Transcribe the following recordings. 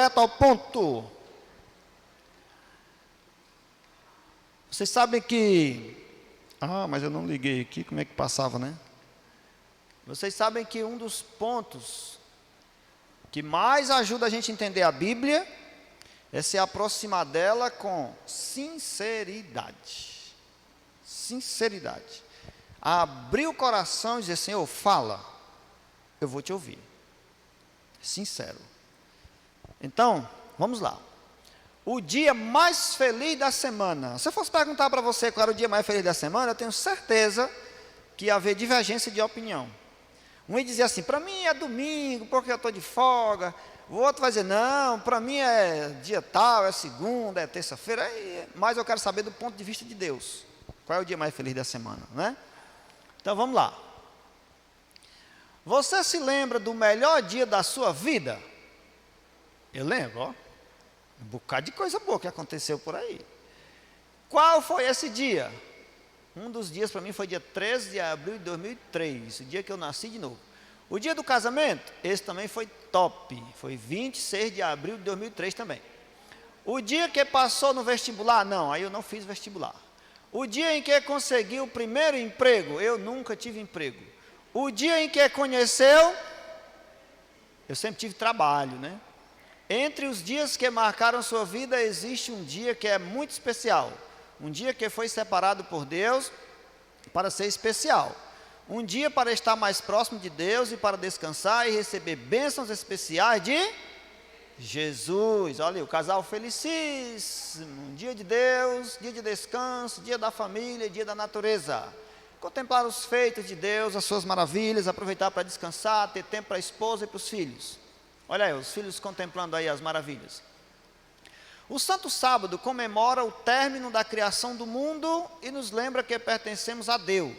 direto ao ponto. Vocês sabem que... mas eu não liguei aqui, como é que passava, né? Vocês sabem que um dos pontos que mais ajuda a gente a entender a Bíblia é se aproximar dela com sinceridade. Sinceridade. Abrir o coração e dizer, Senhor, fala, eu vou te ouvir. Sincero. Então, vamos lá. O dia mais feliz da semana. Se eu fosse perguntar para você qual era o dia mais feliz da semana, eu tenho certeza que ia haver divergência de opinião. Um ia dizer assim, para mim é domingo, porque eu estou de folga. O outro vai dizer, não, para mim é dia tal, é segunda, é terça-feira. Mas eu quero saber do ponto de vista de Deus. Qual é o dia mais feliz da semana, né? Então vamos lá. Você se lembra do melhor dia da sua vida? Eu lembro, ó. Um bocado de coisa boa que aconteceu por aí. Qual foi esse dia? Um dos dias para mim foi dia 13 de abril de 2003, o dia que eu nasci de novo. O dia do casamento, esse também foi top, foi 26 de abril de 2003 também. O dia que passou no vestibular, não, aí eu não fiz vestibular. O dia em que consegui o primeiro emprego, eu nunca tive emprego. O dia em que conheceu, eu sempre tive trabalho, né? Entre os dias que marcaram sua vida, existe um dia que é muito especial. Um dia que foi separado por Deus para ser especial. Um dia para estar mais próximo de Deus e para descansar e receber bênçãos especiais de Jesus. Olha aí, o casal felicíssimo. Um dia de Deus, dia de descanso, dia da família, dia da natureza. Contemplar os feitos de Deus, as suas maravilhas, aproveitar para descansar, ter tempo para a esposa e para os filhos. Olha aí, os filhos contemplando aí as maravilhas. O Santo Sábado comemora o término da criação do mundo e nos lembra que pertencemos a Deus.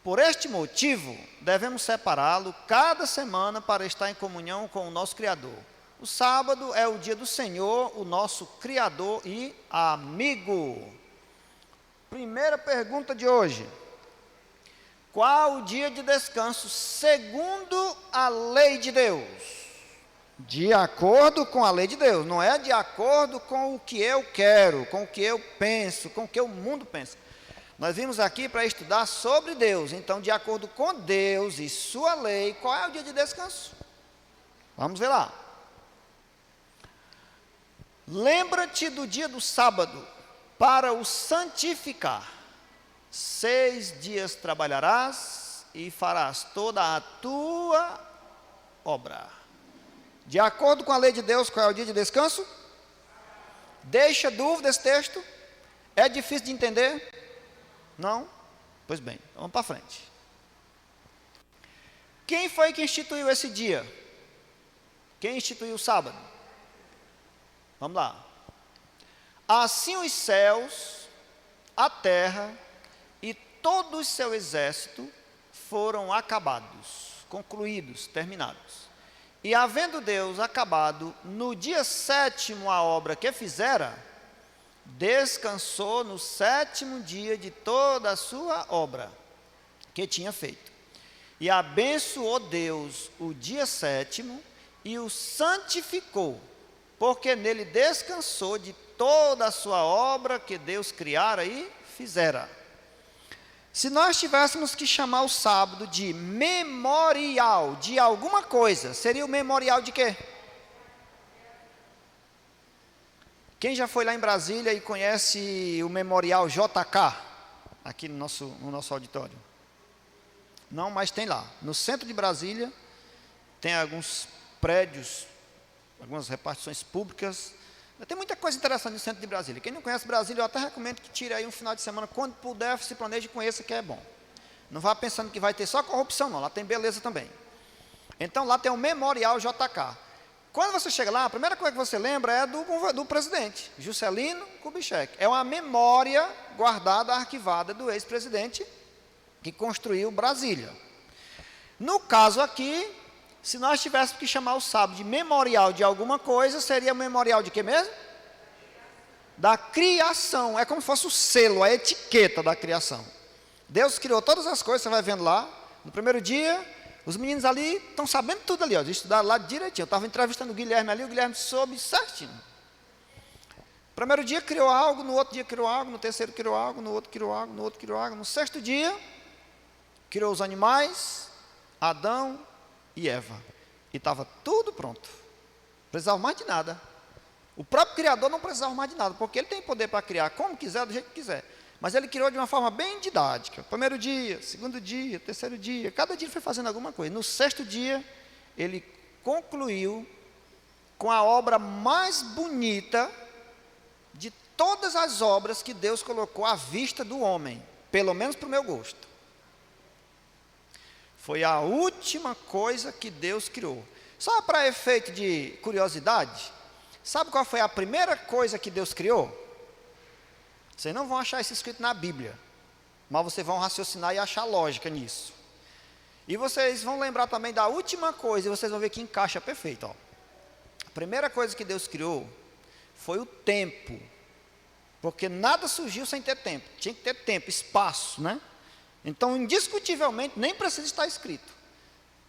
Por este motivo, devemos separá-lo cada semana para estar em comunhão com o nosso Criador. O sábado é o dia do Senhor, o nosso Criador e amigo. Primeira pergunta de hoje. Qual o dia de descanso segundo a lei de Deus? De acordo com a lei de Deus, não é de acordo com o que eu quero, com o que eu penso, com o que o mundo pensa. Nós vimos aqui para estudar sobre Deus, então de acordo com Deus e sua lei, qual é o dia de descanso? Vamos ver lá. Lembra-te do dia do sábado, para o santificar. 6 dias trabalharás e farás toda a tua obra. De acordo com a lei de Deus, qual é o dia de descanso? Deixa dúvida esse texto? É difícil de entender? Não? Pois bem, vamos para frente. Quem foi que instituiu esse dia? Quem instituiu o sábado? Vamos lá. Assim os céus, a terra e todo o seu exército foram acabados, concluídos, terminados. E havendo Deus acabado no dia 7º a obra que fizera, descansou no 7º dia de toda a sua obra que tinha feito. E abençoou Deus o dia 7º e o santificou, porque nele descansou de toda a sua obra que Deus criara e fizera. Se nós tivéssemos que chamar o sábado de memorial de alguma coisa, seria o memorial de quê? Quem já foi lá em Brasília e conhece o memorial JK, aqui no nosso auditório? Não, mas tem lá. No centro de Brasília, tem alguns prédios, algumas repartições públicas. Tem muita coisa interessante no centro de Brasília. Quem não conhece Brasília, eu até recomendo que tire aí um final de semana, quando puder, se planeje e conheça, que é bom. Não vá pensando que vai ter só corrupção, não. Lá tem beleza também. Então, lá tem o memorial JK. Quando você chega lá, a primeira coisa que você lembra é do presidente, Juscelino Kubitschek. É uma memória guardada, arquivada do ex-presidente que construiu Brasília. No caso aqui, se nós tivéssemos que chamar o sábado de memorial de alguma coisa, seria memorial de quê mesmo? Da criação. É como se fosse o selo, a etiqueta da criação. Deus criou todas as coisas, você vai vendo lá. No primeiro dia, Os meninos ali estão sabendo tudo ali, ó, de estudar lá direitinho. Eu estava entrevistando o Guilherme ali, o Guilherme soube certinho. Primeiro dia criou algo, no outro dia criou algo, no terceiro criou algo, no outro criou algo, no outro criou algo. No sexto dia, criou os animais, Adão e Eva. E estava tudo pronto. Não precisava mais de nada. O próprio Criador não precisava mais de nada, porque ele tem poder para criar como quiser, do jeito que quiser. Mas ele criou de uma forma bem didática. Primeiro dia, segundo dia, terceiro dia. Cada dia ele foi fazendo alguma coisa. No sexto dia, ele concluiu com a obra mais bonita de todas as obras que Deus colocou à vista do homem. Pelo menos para o meu gosto. Foi a última coisa que Deus criou. Só para efeito de curiosidade, sabe qual foi a primeira coisa que Deus criou? Vocês não vão achar isso escrito na Bíblia, mas vocês vão raciocinar e achar lógica nisso. E vocês vão lembrar também da última coisa, e vocês vão ver que encaixa perfeito. Ó. A primeira coisa que Deus criou foi o tempo, porque nada surgiu sem ter tempo. Tinha que ter tempo, espaço, né? Então, indiscutivelmente, nem precisa estar escrito.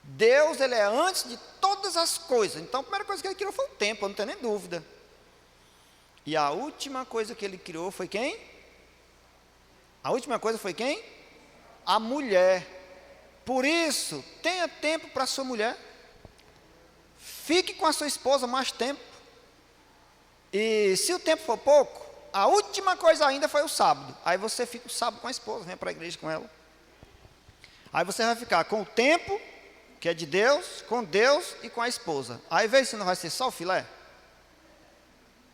Deus, ele é antes de todas as coisas. Então, a primeira coisa que ele criou foi o tempo, eu não tenho nem dúvida. E a última coisa que ele criou foi quem? A última coisa foi quem? A mulher. Por isso, tenha tempo para a sua mulher. Fique com a sua esposa mais tempo. E se o tempo for pouco, a última coisa ainda foi o sábado. Aí você fica o sábado com a esposa, vem para a igreja com ela. Aí você vai ficar com o tempo, que é de Deus, com Deus e com a esposa. Aí vê se não vai ser só o filé.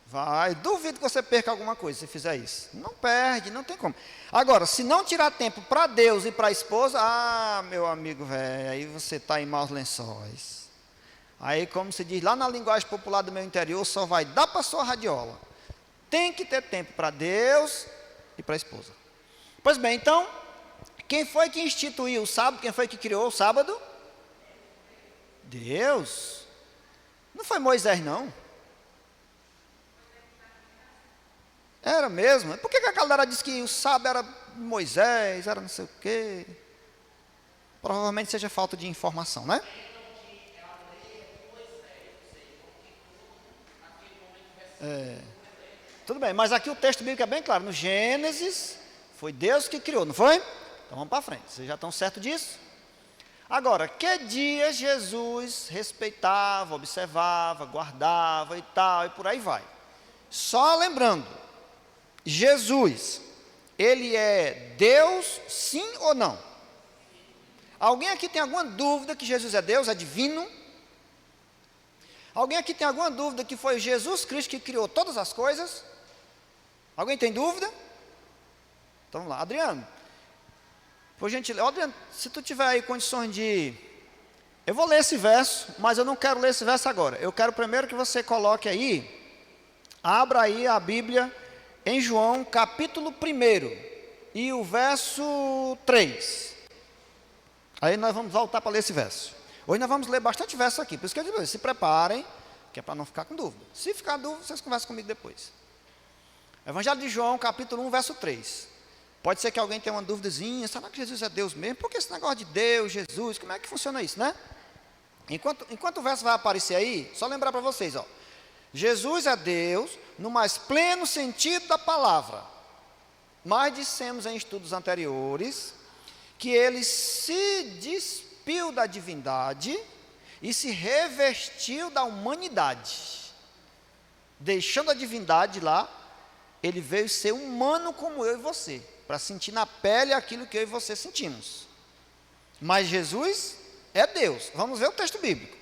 Vai, duvido que você perca alguma coisa se fizer isso. Não perde, não tem como. Agora, se não tirar tempo para Deus e para a esposa, meu amigo velho, aí você está em maus lençóis. Aí, como se diz lá na linguagem popular do meu interior, só vai dar para sua radiola. Tem que ter tempo para Deus e para a esposa. Pois bem, então, quem foi que instituiu o sábado? Quem foi que criou o sábado? Deus. Não foi Moisés, não. Era mesmo. Por que a galera disse que o sábado era Moisés, era não sei o quê? Provavelmente seja falta de informação, né? Tudo bem, mas aqui o texto bíblico é bem claro. No Gênesis, foi Deus que criou, não foi? Então vamos para frente. Vocês já estão certos disso? Agora, que dia Jesus respeitava, observava, guardava e tal, e por aí vai. Só lembrando, Jesus, ele é Deus, sim ou não? Alguém aqui tem alguma dúvida que Jesus é Deus, é divino? Alguém aqui tem alguma dúvida que foi Jesus Cristo que criou todas as coisas? Alguém tem dúvida? Então vamos lá, Adriano. Por gentileza, Adriano, se tu tiver aí condições de... Eu vou ler esse verso, mas eu não quero ler esse verso agora. Eu quero primeiro que você coloque aí, abra aí a Bíblia em João capítulo 1 e o verso 3. Aí nós vamos voltar para ler esse verso. Hoje nós vamos ler bastante verso aqui, por isso que eu digo, se preparem, que é para não ficar com dúvida. Se ficar dúvida, vocês conversam comigo depois. Evangelho de João, capítulo 1, verso 3. Pode ser que alguém tenha uma duvidazinha, será que Jesus é Deus mesmo? Por que esse negócio de Deus, Jesus, como é que funciona isso, né? Enquanto o verso vai aparecer aí, só lembrar para vocês, ó. Jesus é Deus no mais pleno sentido da palavra. Mas dissemos em estudos anteriores que ele se despiu da divindade e se revestiu da humanidade. Deixando a divindade lá, ele veio ser humano como eu e você, para sentir na pele aquilo que eu e você sentimos. Mas Jesus é Deus. Vamos ver o texto bíblico.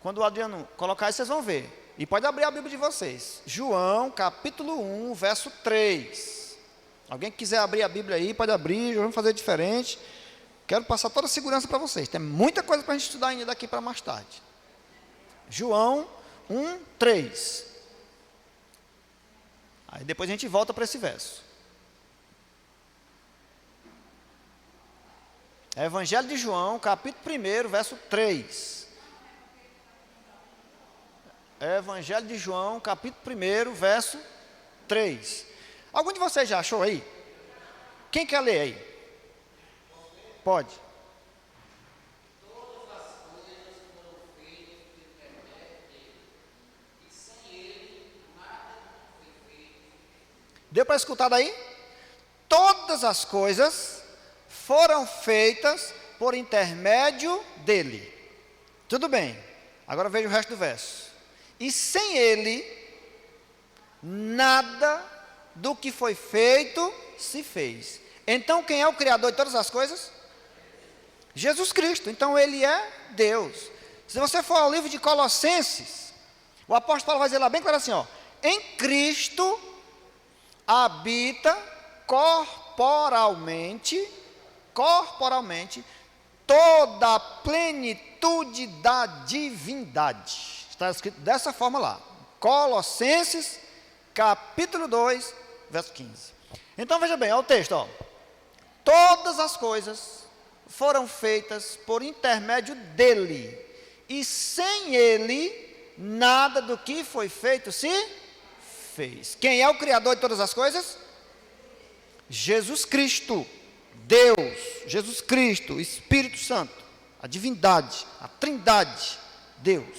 Quando o Adriano colocar isso, vocês vão ver. E pode abrir a Bíblia de vocês. João, capítulo 1, verso 3. Alguém que quiser abrir a Bíblia aí, pode abrir, vamos fazer diferente. Quero passar toda a segurança para vocês. Tem muita coisa para a gente estudar ainda daqui para mais tarde. João 1, 3. Aí depois a gente volta para esse verso. Evangelho de João, capítulo 1, verso 3. Evangelho de João, capítulo 1, verso 3. Algum de vocês já achou aí? Quem quer ler aí? Pode. Deu para escutar daí? Todas as coisas foram feitas por intermédio dele. Tudo bem. Agora veja o resto do verso. E sem ele, nada do que foi feito se fez. Então quem é o Criador de todas as coisas? Jesus Cristo. Então ele é Deus. Se você for ao livro de Colossenses, o apóstolo Paulo vai dizer lá bem claro assim, ó: em Cristo habita corporalmente toda a plenitude da divindade. Está escrito dessa forma lá. Colossenses, capítulo 2, verso 15. Então veja bem, olha o texto, ó. Todas as coisas foram feitas por intermédio dele, e sem ele, nada do que foi feito se fez. Quem é o Criador de todas as coisas? Jesus Cristo, Deus, Jesus Cristo, Espírito Santo, a divindade, a trindade, Deus.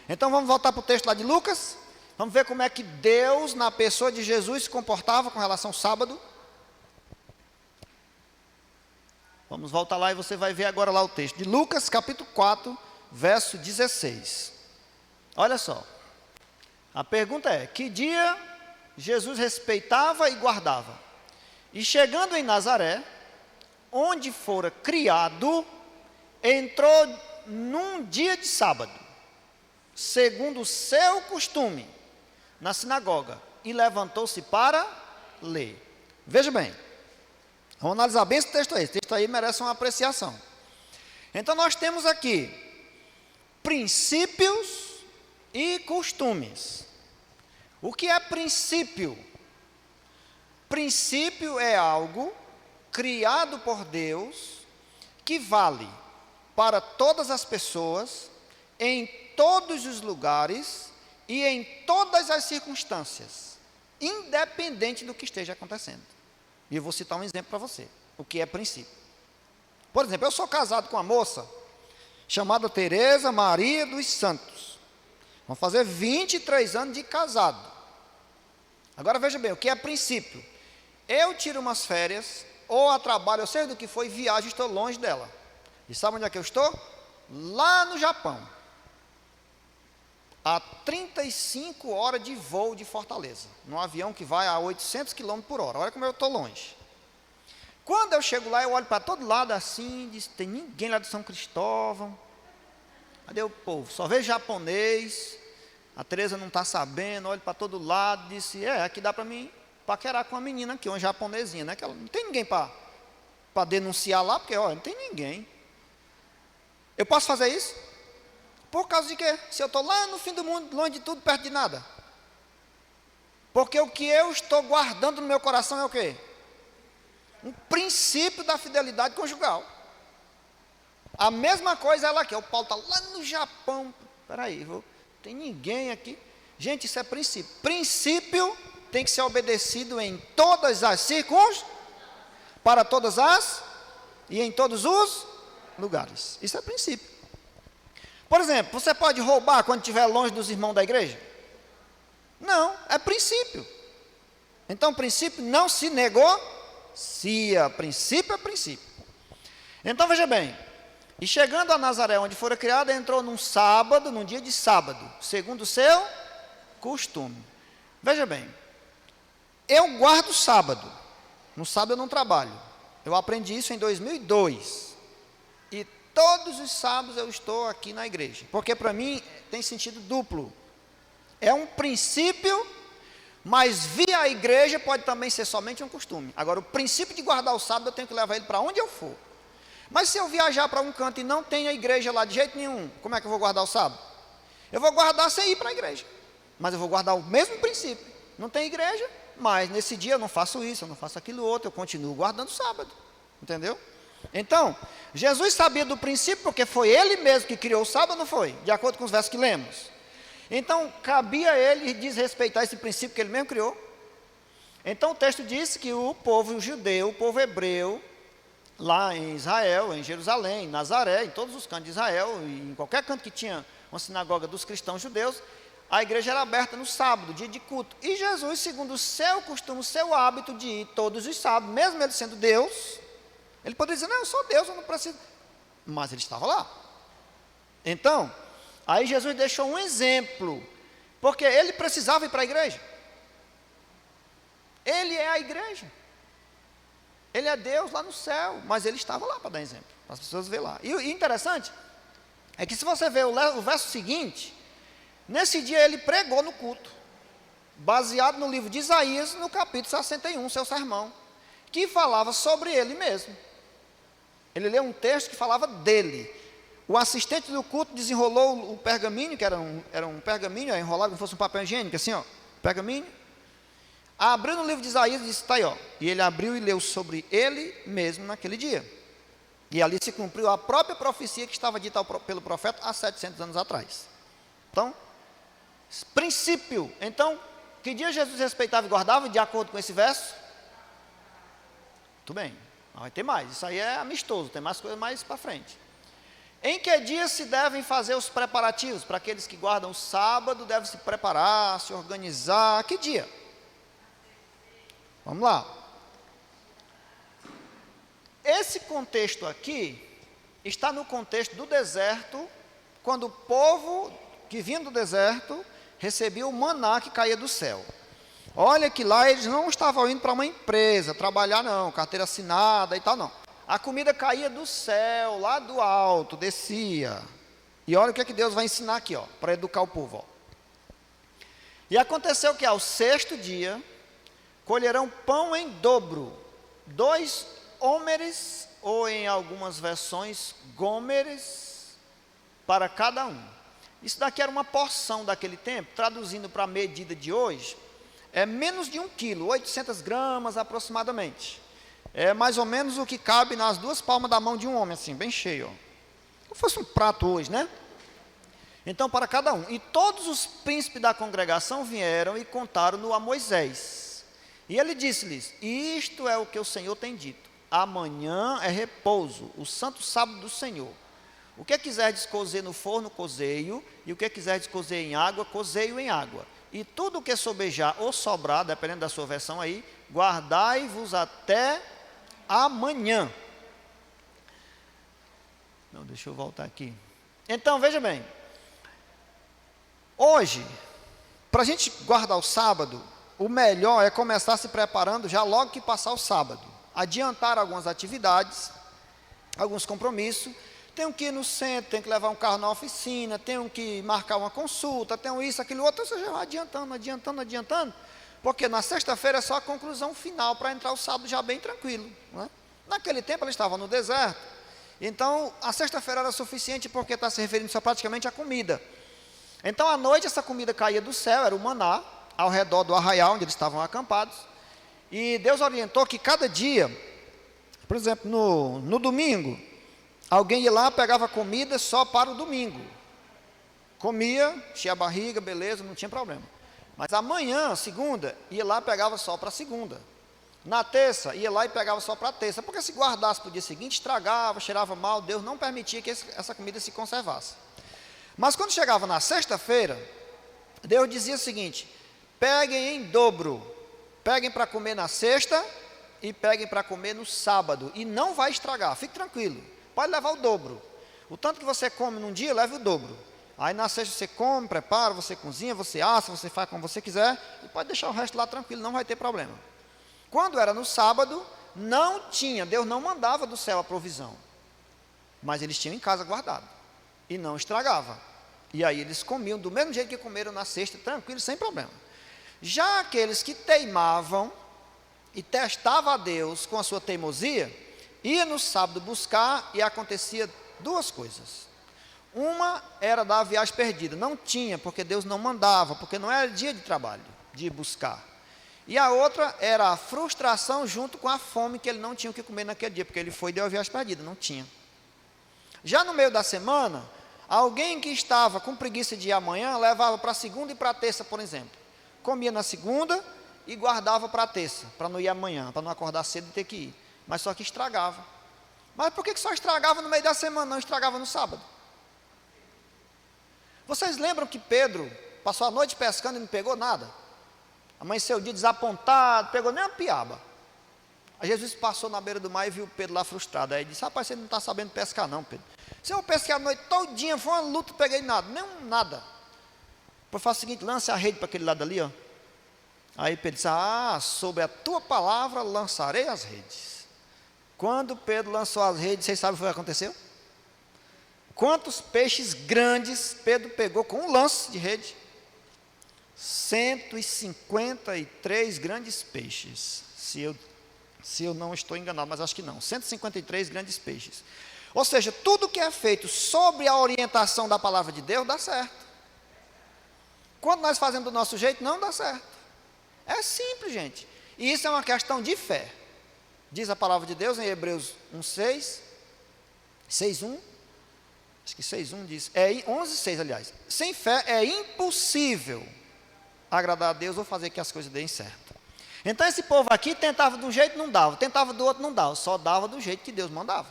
Então vamos voltar para o texto lá de Lucas, vamos ver como é que Deus, na pessoa de Jesus, se comportava com relação ao sábado. Vamos voltar lá e você vai ver agora lá o texto de Lucas, capítulo 4, verso 16. Olha só, a pergunta é: que dia Jesus respeitava e guardava? E chegando em Nazaré, onde fora criado, entrou num dia de sábado, segundo o seu costume, na sinagoga, e levantou-se para ler. Veja bem, vamos analisar bem esse texto aí. Esse texto aí merece uma apreciação. Então nós temos aqui princípios e costumes. O que é princípio? Princípio é algo criado por Deus que vale para todas as pessoas, em todos os lugares e em todas as circunstâncias, independente do que esteja acontecendo. E eu vou citar um exemplo para você, o que é princípio. Por exemplo, eu sou casado com uma moça chamada Tereza Maria dos Santos. Vamos fazer 23 anos de casado. Agora veja bem, o que é princípio? Eu tiro umas férias, ou a trabalho, eu sei do que foi, viagem, estou longe dela. E sabe onde é que eu estou? Lá no Japão. A 35 horas de voo de Fortaleza, num avião que vai a 800 km por hora. Olha como eu estou longe. Quando eu chego lá, eu olho para todo lado assim, diz, tem ninguém lá de São Cristóvão. Cadê o povo? Só vejo japonês. A Tereza não está sabendo, olho para todo lado, disse, aqui dá para mim paquerar com uma menina aqui, uma japonesinha, né? Que ela, não tem ninguém para denunciar lá, porque olha, não tem ninguém. Eu posso fazer isso? Por causa de quê? Se eu estou lá no fim do mundo, longe de tudo, perto de nada. Porque o que eu estou guardando no meu coração é o quê? Um princípio da fidelidade conjugal. A mesma coisa ela aqui. O Paulo está lá no Japão. Espera aí, tem ninguém aqui. Gente, isso é princípio. Princípio tem que ser obedecido em todas as circunstâncias, para todas as e em todos os lugares. Isso é princípio. Por exemplo, você pode roubar quando estiver longe dos irmãos da igreja? Não, é princípio. Então, princípio não se negocia. Princípio é princípio. Então, veja bem. E chegando a Nazaré, onde fora criado, entrou num sábado, num dia de sábado, segundo o seu costume. Veja bem, eu guardo sábado. No sábado eu não trabalho. Eu aprendi isso em 2002. E todos os sábados eu estou aqui na igreja. Porque para mim tem sentido duplo. É um princípio, mas via a igreja pode também ser somente um costume. Agora, o princípio de guardar o sábado eu tenho que levar ele para onde eu for. Mas se eu viajar para um canto e não tem a igreja lá de jeito nenhum, como é que eu vou guardar o sábado? Eu vou guardar sem ir para a igreja. Mas eu vou guardar o mesmo princípio. Não tem igreja, mas nesse dia eu não faço isso, eu não faço aquilo outro, eu continuo guardando o sábado. Entendeu? Então, Jesus sabia do princípio, porque foi Ele mesmo que criou o sábado, não foi? De acordo com os versos que lemos. Então, cabia a Ele desrespeitar esse princípio que Ele mesmo criou. Então, o texto diz que o povo judeu, o povo hebreu, lá em Israel, em Jerusalém, em Nazaré, em todos os cantos de Israel, e em qualquer canto que tinha uma sinagoga dos cristãos judeus, a igreja era aberta no sábado, dia de culto. E Jesus, segundo o seu costume, o seu hábito de ir todos os sábados, mesmo ele sendo Deus, ele poderia dizer, não, eu sou Deus, eu não preciso. Mas ele estava lá. Então, aí Jesus deixou um exemplo, porque ele precisava ir para a igreja. Ele é a igreja. Ele é Deus lá no céu, mas ele estava lá para dar exemplo, para as pessoas verem lá. E interessante é que se você ver o verso seguinte, nesse dia ele pregou no culto, baseado no livro de Isaías, no capítulo 61, seu sermão, que falava sobre ele mesmo. Ele leu um texto que falava dele. O assistente do culto desenrolou o pergaminho, que era um pergaminho, enrolado como se fosse um papel higiênico, assim, ó, pergaminho. Abriu no livro de Isaías e disse, está aí, ó. E ele abriu e leu sobre ele mesmo naquele dia. E ali se cumpriu a própria profecia que estava dita pelo profeta há 700 anos atrás. Então, princípio. Então, que dia Jesus respeitava e guardava de acordo com esse verso? Muito bem, vai ter mais. Isso aí é amistoso, tem mais coisas mais para frente. Em que dia se devem fazer os preparativos? Para aqueles que guardam o sábado, devem se preparar, se organizar. Que dia? Vamos lá. Esse contexto aqui está no contexto do deserto, quando o povo que vinha do deserto recebia o maná que caía do céu. Olha que lá eles não estavam indo para uma empresa trabalhar não, carteira assinada e tal não. A comida caía do céu, lá do alto, descia. E olha o que é que Deus vai ensinar aqui, ó, para educar o povo. Ó. E aconteceu que ao sexto dia colherão pão em dobro, 2 hómeres, ou em algumas versões, gômeres, para cada um. Isso daqui era uma porção daquele tempo, traduzindo para a medida de hoje, é menos de 1 quilo, 800 gramas aproximadamente. É mais ou menos o que cabe nas 2 palmas da mão de um homem, assim, bem cheio. Ó. Como fosse um prato hoje, né? Então, para cada um. E todos os príncipes da congregação vieram e contaram-no a Moisés. E ele disse-lhes, isto é o que o Senhor tem dito, amanhã é repouso, o santo sábado do Senhor. O que quiserdes cozer no forno, cozeio, e o que quiserdes cozer em água, cozeio em água. E tudo o que sobejar ou sobrar, dependendo da sua versão aí, guardai-vos até amanhã. Não, deixa eu voltar aqui. Então, veja bem, hoje, para a gente guardar o sábado, o melhor é começar se preparando já logo que passar o sábado. Adiantar algumas atividades, alguns compromissos. Tenho que ir no centro, tenho que levar um carro na oficina, tenho que marcar uma consulta, tenho isso, aquilo outro. Ou seja, adiantando. Porque na sexta-feira é só a conclusão final para entrar o sábado já bem tranquilo. Né? Naquele tempo ele estava no deserto. Então a sexta-feira era suficiente porque está se referindo só praticamente à comida. Então à noite essa comida caía do céu, era o maná, ao redor do arraial onde eles estavam acampados, e Deus orientou que cada dia, por exemplo, no domingo, alguém ia lá, pegava comida só para o domingo, comia, enchia a barriga, beleza, não tinha problema, mas amanhã, segunda, ia lá e pegava só para a segunda, na terça, ia lá e pegava só para a terça, porque se guardasse para o dia seguinte, estragava, cheirava mal, Deus não permitia que essa comida se conservasse. Mas quando chegava na sexta-feira, Deus dizia o seguinte, peguem em dobro, peguem para comer na sexta e peguem para comer no sábado, e não vai estragar, fique tranquilo, pode levar o dobro, o tanto que você come num dia, leve o dobro, aí na sexta você come, prepara, você cozinha, você assa, você faz como você quiser, e pode deixar o resto lá tranquilo, não vai ter problema. Quando era no sábado, não tinha, Deus não mandava do céu a provisão, mas eles tinham em casa guardado, e não estragava, e aí eles comiam do mesmo jeito que comeram na sexta, tranquilo, sem problema. Já aqueles que teimavam e testavam a Deus com a sua teimosia, ia no sábado buscar e acontecia 2 coisas. Uma era da viagem perdida, não tinha, porque Deus não mandava, porque não era dia de trabalho, de buscar. E a outra era a frustração junto com a fome, que ele não tinha o que comer naquele dia, porque ele foi e deu a viagem perdida, não tinha. Já no meio da semana, alguém que estava com preguiça de ir amanhã, levava para a segunda e para a terça, por exemplo. Comia na segunda e guardava para a terça, para não ir amanhã, para não acordar cedo e ter que ir. Mas só que estragava. Mas por que só estragava no meio da semana, não estragava no sábado? Vocês lembram que Pedro passou a noite pescando e não pegou nada. Amanheceu o dia desapontado, pegou nem uma piaba. Aí Jesus passou na beira do mar e viu Pedro lá frustrado. Aí ele disse: rapaz, você não está sabendo pescar não, Pedro. Se eu pesquei a noite todinha, foi uma luta, não peguei nada, nem nada. Depois faz o seguinte, lance a rede para aquele lado ali, ó. Aí Pedro disse: sobre a tua palavra lançarei as redes. Quando Pedro lançou as redes, vocês sabem o que aconteceu? Quantos peixes grandes Pedro pegou com um lance de rede? 153 grandes peixes, se eu não estou enganado, mas acho que não, 153 grandes peixes. Ou seja, tudo que é feito sobre a orientação da palavra de Deus, dá certo. Quando nós fazemos do nosso jeito, não dá certo. É simples, gente. E isso é uma questão de fé. Diz a palavra de Deus em Hebreus 1:6, 6:1, acho que 6:1 diz, 11:6 aliás. Sem fé é impossível agradar a Deus ou fazer que as coisas deem certo. Então esse povo aqui tentava de um jeito, não dava, tentava do outro, não dava, só dava do jeito que Deus mandava.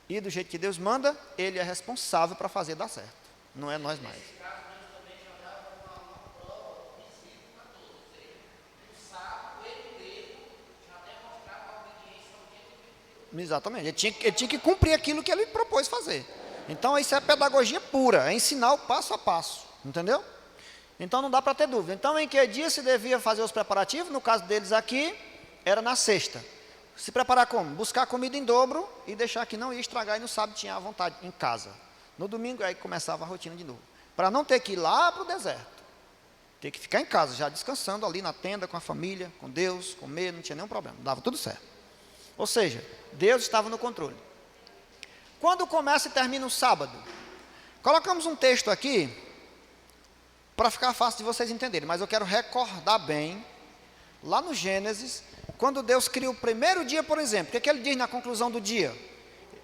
E do jeito que Deus manda, Ele é responsável para fazer dar certo, não é nós mais. Exatamente, ele tinha que cumprir aquilo que ele propôs fazer. Então isso é pedagogia pura, é ensinar o passo a passo, entendeu? Então não dá para ter dúvida. Então em que dia se devia fazer os preparativos? No caso deles aqui, era na sexta. Se preparar como? Buscar comida em dobro e deixar que não ia estragar e no sábado tinha à vontade em casa. No domingo aí começava a rotina de novo. Para não ter que ir lá para o deserto. Ter que ficar em casa, já descansando ali na tenda com a família, com Deus, comer, não tinha nenhum problema, dava tudo certo. Ou seja, Deus estava no controle. Quando começa e termina o sábado? Colocamos um texto aqui, para ficar fácil de vocês entenderem, mas eu quero recordar bem, lá no Gênesis, quando Deus cria o primeiro dia, por exemplo, o que ele diz na conclusão do dia?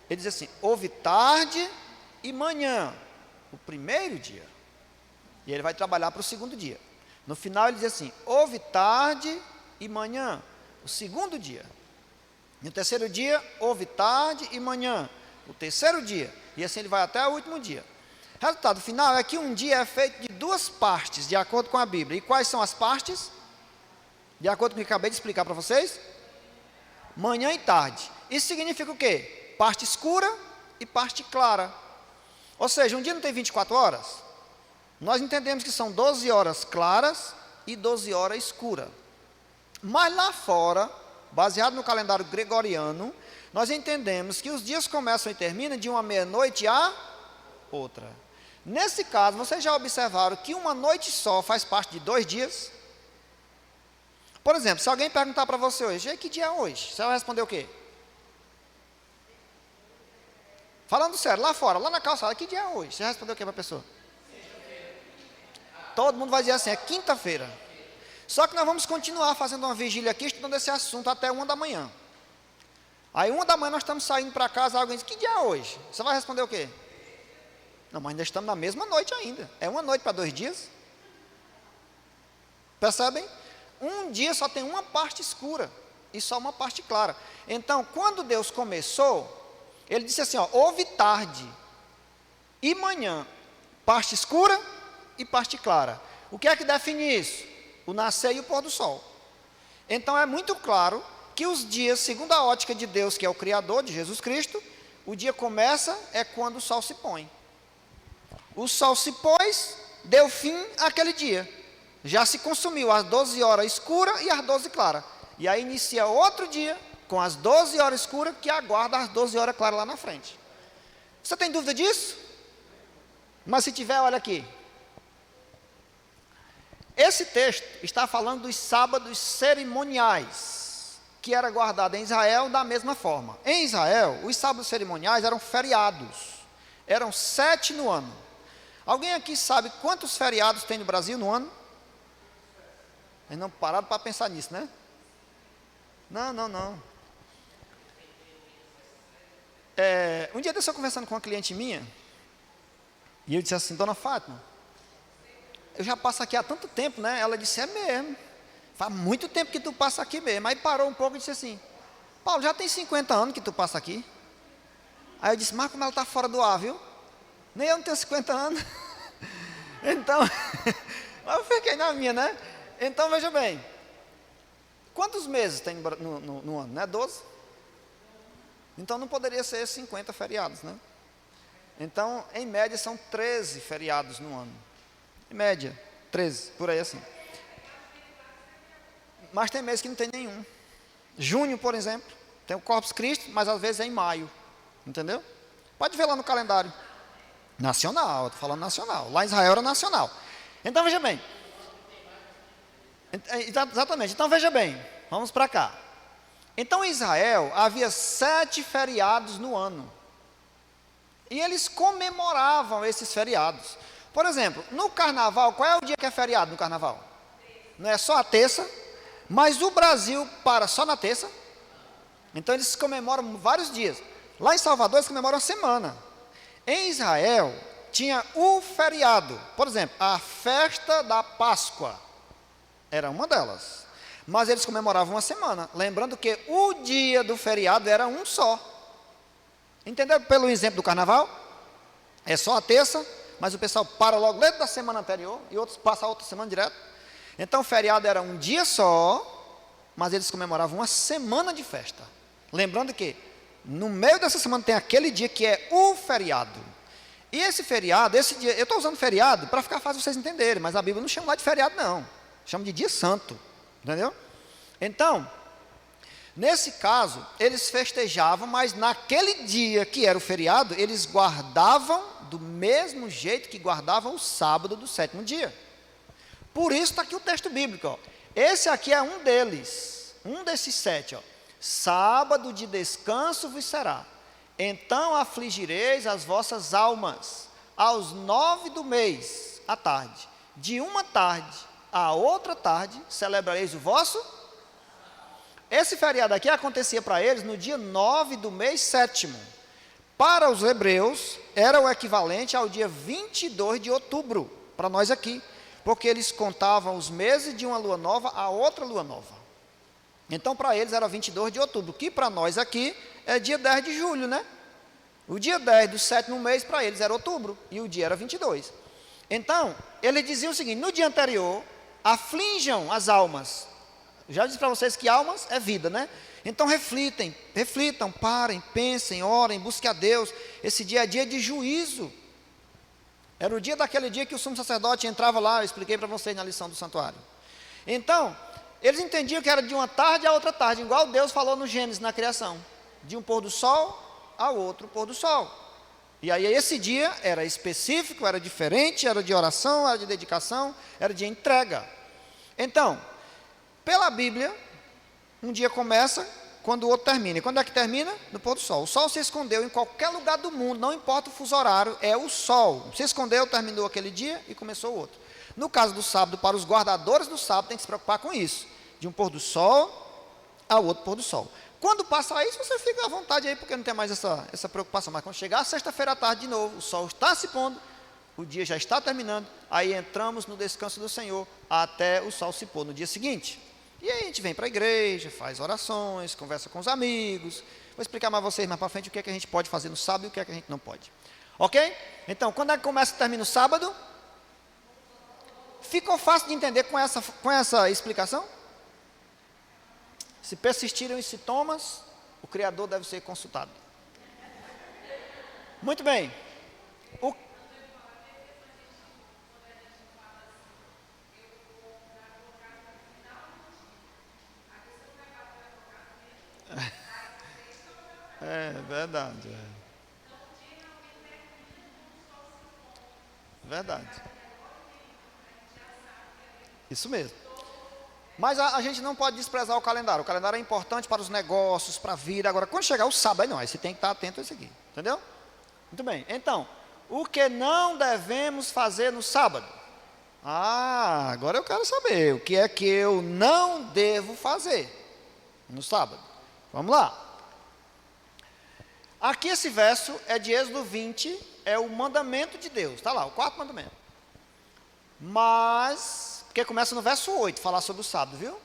Ele diz assim: houve tarde e manhã, o primeiro dia, e ele vai trabalhar para o segundo dia. No final ele diz assim: houve tarde e manhã, o segundo dia. No terceiro dia, houve tarde e manhã, o terceiro dia, e assim ele vai até o último dia. Resultado final é que um dia é feito de duas partes, de acordo com a Bíblia. E quais são as partes? De acordo com o que eu acabei de explicar para vocês? Manhã e tarde. Isso significa o quê? Parte escura e parte clara. Ou seja, um dia não tem 24 horas? Nós entendemos que são 12 horas claras e 12 horas escuras. Mas lá fora, baseado no calendário gregoriano, nós entendemos que os dias começam e terminam de uma meia-noite à outra. Nesse caso, vocês já observaram que uma noite só faz parte de 2 dias? Por exemplo, se alguém perguntar para você hoje: que dia é hoje? Você vai responder o quê? Falando sério, lá fora, lá na calçada, que dia é hoje? Você vai responder o quê para a pessoa? Todo mundo vai dizer assim: é quinta-feira. Só que nós vamos continuar fazendo uma vigília aqui, estudando esse assunto até 1 da manhã. Aí 1 da manhã nós estamos saindo para casa, alguém diz: que dia é hoje? Você vai responder o quê? Não, mas ainda estamos na mesma noite ainda. É uma noite para 2 dias. Percebem? Um dia só tem uma parte escura e só uma parte clara. Então, quando Deus começou, Ele disse assim: houve tarde e manhã, parte escura e parte clara. O que é que define isso? O nascer e o pôr do sol. Então é muito claro que os dias, segundo a ótica de Deus, que é o Criador, de Jesus Cristo, o dia começa é quando o sol se põe. O sol se pôs, deu fim àquele dia. Já se consumiu as 12 horas escuras e as 12 claras. E aí inicia outro dia, com as 12 horas escuras, que aguarda as 12 horas claras lá na frente. Você tem dúvida disso? Mas se tiver, olha aqui. Esse texto está falando dos sábados cerimoniais, que era guardado em Israel da mesma forma. Em Israel, os sábados cerimoniais eram feriados. Eram 7 no ano. Alguém aqui sabe quantos feriados tem no Brasil no ano? Eles não pararam para pensar nisso, né? Não. Um dia desse eu conversando com uma cliente minha, e eu disse assim: dona Fátima, eu já passo aqui há tanto tempo, né? Ela disse: é mesmo, faz muito tempo que tu passa aqui mesmo. Aí parou um pouco e disse assim: Paulo, já tem 50 anos que tu passa aqui. Aí eu disse: mas como ela está fora do ar, viu? Nem eu não tenho 50 anos. Então, eu fiquei na minha, né? Então, veja bem. Quantos meses tem no ano? Não é 12? Então, não poderia ser 50 feriados, né? Então, em média, são 13 feriados no ano. Em média, 13, por aí assim. Mas tem meses que não tem nenhum. Junho, por exemplo, tem o Corpus Christi, mas às vezes é em maio. Entendeu? Pode ver lá no calendário. Nacional, estou falando nacional. Lá em Israel era nacional. Então, veja bem. Exatamente. Então, veja bem. Vamos para cá. Então, em Israel, havia 7 feriados no ano. E eles comemoravam esses feriados. Por exemplo, no carnaval, qual é o dia que é feriado no carnaval? Não é só a terça, mas o Brasil para só na terça. Então, eles comemoram vários dias. Lá em Salvador, eles comemoram a semana. Em Israel, tinha o feriado. Por exemplo, a festa da Páscoa era uma delas. Mas eles comemoravam uma semana. Lembrando que o dia do feriado era um só. Entendeu? Pelo exemplo do carnaval? É só a terça, mas o pessoal para logo dentro da semana anterior e outros passam a outra semana direto. Então o feriado era um dia só, mas eles comemoravam uma semana de festa. Lembrando que no meio dessa semana tem aquele dia que é o feriado. E esse feriado, esse dia, eu estou usando feriado para ficar fácil vocês entenderem, mas a Bíblia não chama lá de feriado não, chama de dia santo, entendeu? Então, nesse caso, eles festejavam, mas naquele dia que era o feriado, eles guardavam do mesmo jeito que guardavam o sábado do 7º dia. Por isso está aqui o texto bíblico, ó. Esse aqui é um deles, um desses 7, ó. Sábado de descanso vos será. Então afligireis as vossas almas. Aos 9 do mês, à tarde, de uma tarde a outra tarde, celebrareis o vosso. Esse feriado aqui acontecia para eles no dia 9 do mês 7º. Para os hebreus, era o equivalente ao dia 22 de outubro, para nós aqui. Porque eles contavam os meses de uma lua nova a outra lua nova. Então, para eles era 22 de outubro, que para nós aqui é dia 10 de julho, né? O dia 10 do 7º mês, para eles era outubro, e o dia era 22. Então, ele dizia o seguinte, no dia anterior, aflinjam as almas. Já disse para vocês que almas é vida, né? Então, reflitam, parem, pensem, orem, busquem a Deus. Esse dia é dia de juízo. Era o dia daquele dia que o sumo sacerdote entrava lá, eu expliquei para vocês na lição do santuário. Então, eles entendiam que era de uma tarde a outra tarde, igual Deus falou no Gênesis, na criação. De um pôr do sol ao outro pôr do sol. E aí esse dia era específico, era diferente, era de oração, era de dedicação, era de entrega. Então, pela Bíblia, um dia começa quando o outro termina. E quando é que termina? No pôr do sol. O sol se escondeu em qualquer lugar do mundo, não importa o fuso horário, é o sol. Se escondeu, terminou aquele dia e começou o outro. No caso do sábado, para os guardadores do sábado, tem que se preocupar com isso. De um pôr do sol ao outro pôr do sol. Quando passar isso, você fica à vontade aí, porque não tem mais essa preocupação. Mas quando chegar sexta-feira à tarde de novo, o sol está se pondo, o dia já está terminando, aí entramos no descanso do Senhor até o sol se pôr no dia seguinte. E aí a gente vem para a igreja, faz orações, conversa com os amigos. Vou explicar mais a vocês mais para frente o que é que a gente pode fazer no sábado e o que é que a gente não pode. Ok? Então, quando é que começa e termina o sábado? Ficou fácil de entender com essa explicação? Se persistirem os sintomas, o Criador deve ser consultado. Muito bem. É verdade. Verdade. Isso mesmo. Mas a gente não pode desprezar o calendário. O calendário é importante para os negócios, para a vida. Agora, quando chegar o sábado, aí não, aí você tem que estar atento a isso aqui. Entendeu? Muito bem. Então, o que não devemos fazer no sábado? Ah, agora eu quero saber. O que é que eu não devo fazer no sábado? Vamos lá. Aqui esse verso é de Êxodo 20, é o mandamento de Deus. Está lá, o 4º mandamento. Mas, porque começa no verso 8, falar sobre o sábado, viu?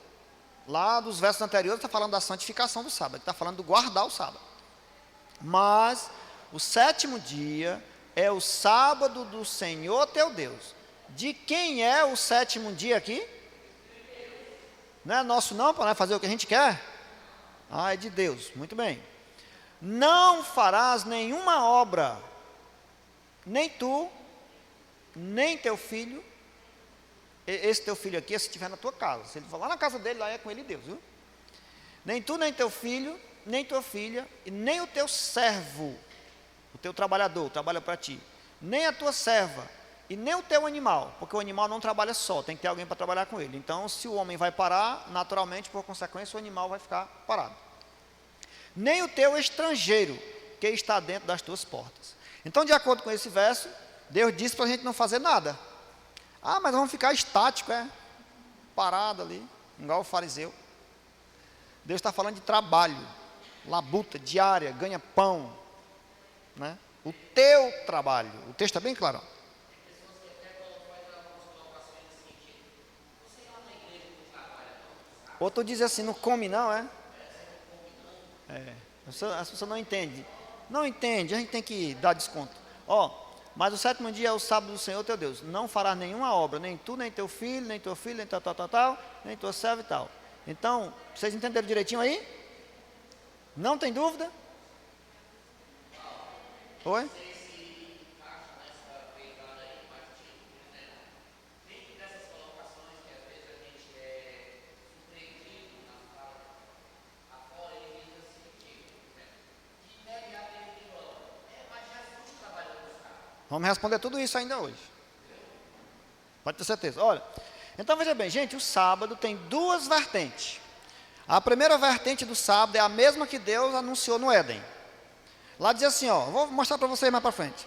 Lá dos versos anteriores está falando da santificação do sábado, está falando do guardar o sábado. Mas, o 7º dia é o sábado do Senhor teu Deus. De quem é o sétimo dia aqui? Não é nosso não, para fazer o que a gente quer? Ah, é de Deus, muito bem. Não farás nenhuma obra, nem tu, nem teu filho. Esse teu filho aqui, se estiver na tua casa. Se ele for lá na casa dele, lá é com ele e Deus, viu? Nem tu, nem teu filho, nem tua filha, e nem o teu servo, o teu trabalhador, trabalha para ti, nem a tua serva, e nem o teu animal, porque o animal não trabalha só, tem que ter alguém para trabalhar com ele. Então, se o homem vai parar, naturalmente, por consequência, o animal vai ficar parado. Nem o teu estrangeiro, que está dentro das tuas portas. Então, de acordo com esse verso, Deus disse para a gente não fazer nada. Ah, mas vamos ficar estático, parado ali, igual o fariseu. Deus está falando de trabalho, labuta, diária, ganha pão, né? O teu trabalho, o texto é bem claro. Outro diz assim, não come não, as pessoas não entendem. Não entende, a gente tem que dar desconto. Mas o sétimo dia é o sábado do Senhor teu Deus. Não farás nenhuma obra, nem tu, nem teu filho, nem tua filha, nem tal, nem tua serva e tal. Então, vocês entenderam direitinho aí? Não tem dúvida? Oi? Vamos responder tudo isso ainda hoje. Pode ter certeza. Olha, então veja bem, gente, o sábado tem duas vertentes. A primeira vertente do sábado é a mesma que Deus anunciou no Éden. Lá diz assim, vou mostrar para vocês mais para frente.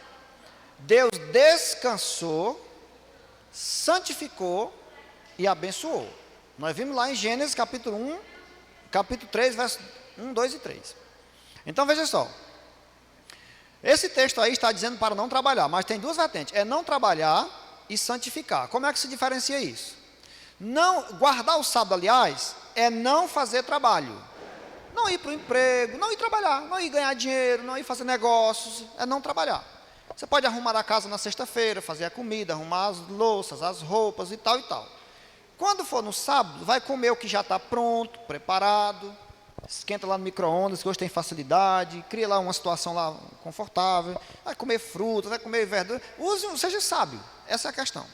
Deus descansou, santificou e abençoou. Nós vimos lá em Gênesis capítulo 1, capítulo 3, versos 1, 2 e 3. Então veja só. Esse texto aí está dizendo para não trabalhar, mas tem duas vertentes, é não trabalhar e santificar. Como é que se diferencia isso? Não, guardar o sábado, aliás, é não fazer trabalho. Não ir para o emprego, não ir trabalhar, não ir ganhar dinheiro, não ir fazer negócios, é não trabalhar. Você pode arrumar a casa na sexta-feira, fazer a comida, arrumar as louças, as roupas e tal e tal. Quando for no sábado, vai comer o que já está pronto, preparado, esquenta lá no micro-ondas, que hoje tem facilidade, cria lá uma situação lá confortável, vai comer fruta, vai comer verdura, seja sábio, essa é a questão.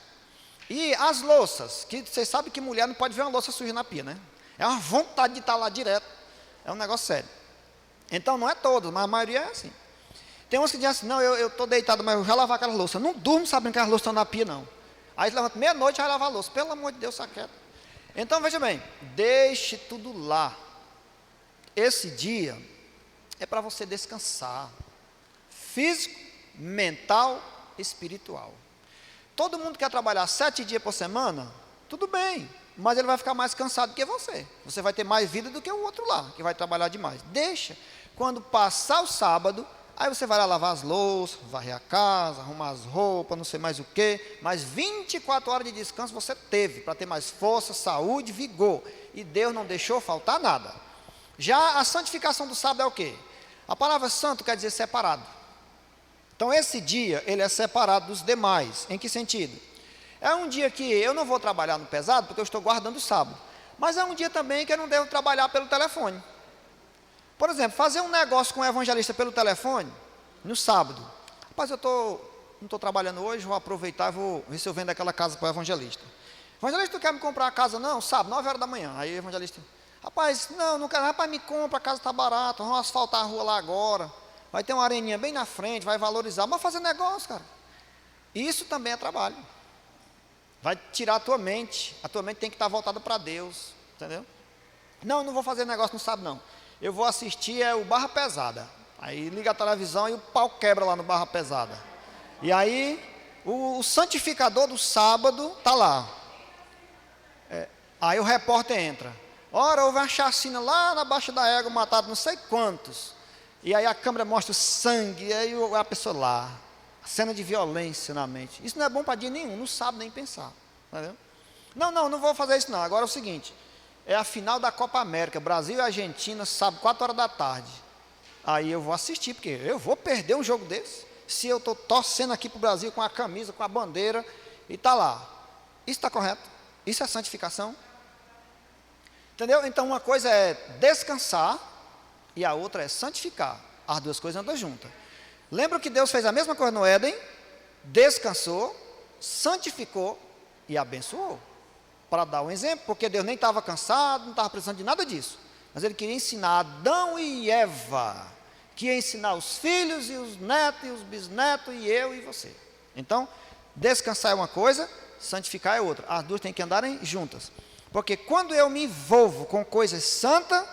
E as louças, que vocês sabem que mulher não pode ver uma louça suja na pia, né? É uma vontade de estar lá direto, é um negócio sério. Então não é todas, mas a maioria é assim. Tem uns que dizem assim, não, eu estou deitado, mas eu já lavar aquela louça. Eu não durmo sabendo que as louças estão na pia, não. Aí levanta meia-noite e vai lavar a louça, pelo amor de Deus, saqueta. Então veja bem, deixe tudo lá. Esse dia é para você descansar, físico, mental, espiritual. Todo mundo quer trabalhar 7 dias por semana, tudo bem, mas ele vai ficar mais cansado que você. Você vai ter mais vida do que o outro lá, que vai trabalhar demais. Deixa, quando passar o sábado, aí você vai lá lavar as louças, varrer a casa, arrumar as roupas, não sei mais o que, mas 24 horas de descanso você teve, para ter mais força, saúde, vigor, e Deus não deixou faltar nada. Já a santificação do sábado é o quê? A palavra santo quer dizer separado. Então esse dia, ele é separado dos demais. Em que sentido? É um dia que eu não vou trabalhar no pesado, porque eu estou guardando o sábado. Mas é um dia também que eu não devo trabalhar pelo telefone. Por exemplo, fazer um negócio com um evangelista pelo telefone, no sábado. Rapaz, não estou trabalhando hoje, vou aproveitar e vou ver se eu vendo aquela casa para o evangelista. Evangelista, tu quer me comprar a casa? Não, sábado, 9 horas da manhã. Aí o evangelista... Rapaz, não quero, rapaz, me compra, a casa está barata, vamos asfaltar a rua lá agora, vai ter uma areninha bem na frente, vai valorizar, mas fazer negócio, cara. Isso também é trabalho. Vai tirar a tua mente tem que estar voltada para Deus, entendeu? Não vou fazer negócio no sábado não, eu vou assistir o Barra Pesada, aí liga a televisão e o pau quebra lá no Barra Pesada, e aí o santificador do sábado está lá, aí o repórter entra. Ora, houve uma chacina lá na Baixa da Égua, mataram não sei quantos. E aí a câmera mostra o sangue, e aí a pessoa lá. A cena de violência na mente. Isso não é bom para dia nenhum, não sabe nem pensar. Entendeu? Não vou fazer isso não. Agora é o seguinte, é a final da Copa América, Brasil e Argentina, sábado, 4 horas da tarde. Aí eu vou assistir, porque eu vou perder um jogo desse. Se eu estou torcendo aqui para o Brasil com a camisa, com a bandeira, e está lá. Isso está correto? Isso é santificação? Entendeu? Então uma coisa é descansar e a outra é santificar. As duas coisas andam juntas. Lembra que Deus fez a mesma coisa no Éden? Descansou, santificou e abençoou. Para dar um exemplo, porque Deus nem estava cansado, não estava precisando de nada disso. Mas Ele queria ensinar Adão e Eva, queria ensinar os filhos e os netos e os bisnetos e eu e você. Então, descansar é uma coisa, santificar é outra. As duas têm que andarem juntas. Porque quando eu me envolvo com coisas santas,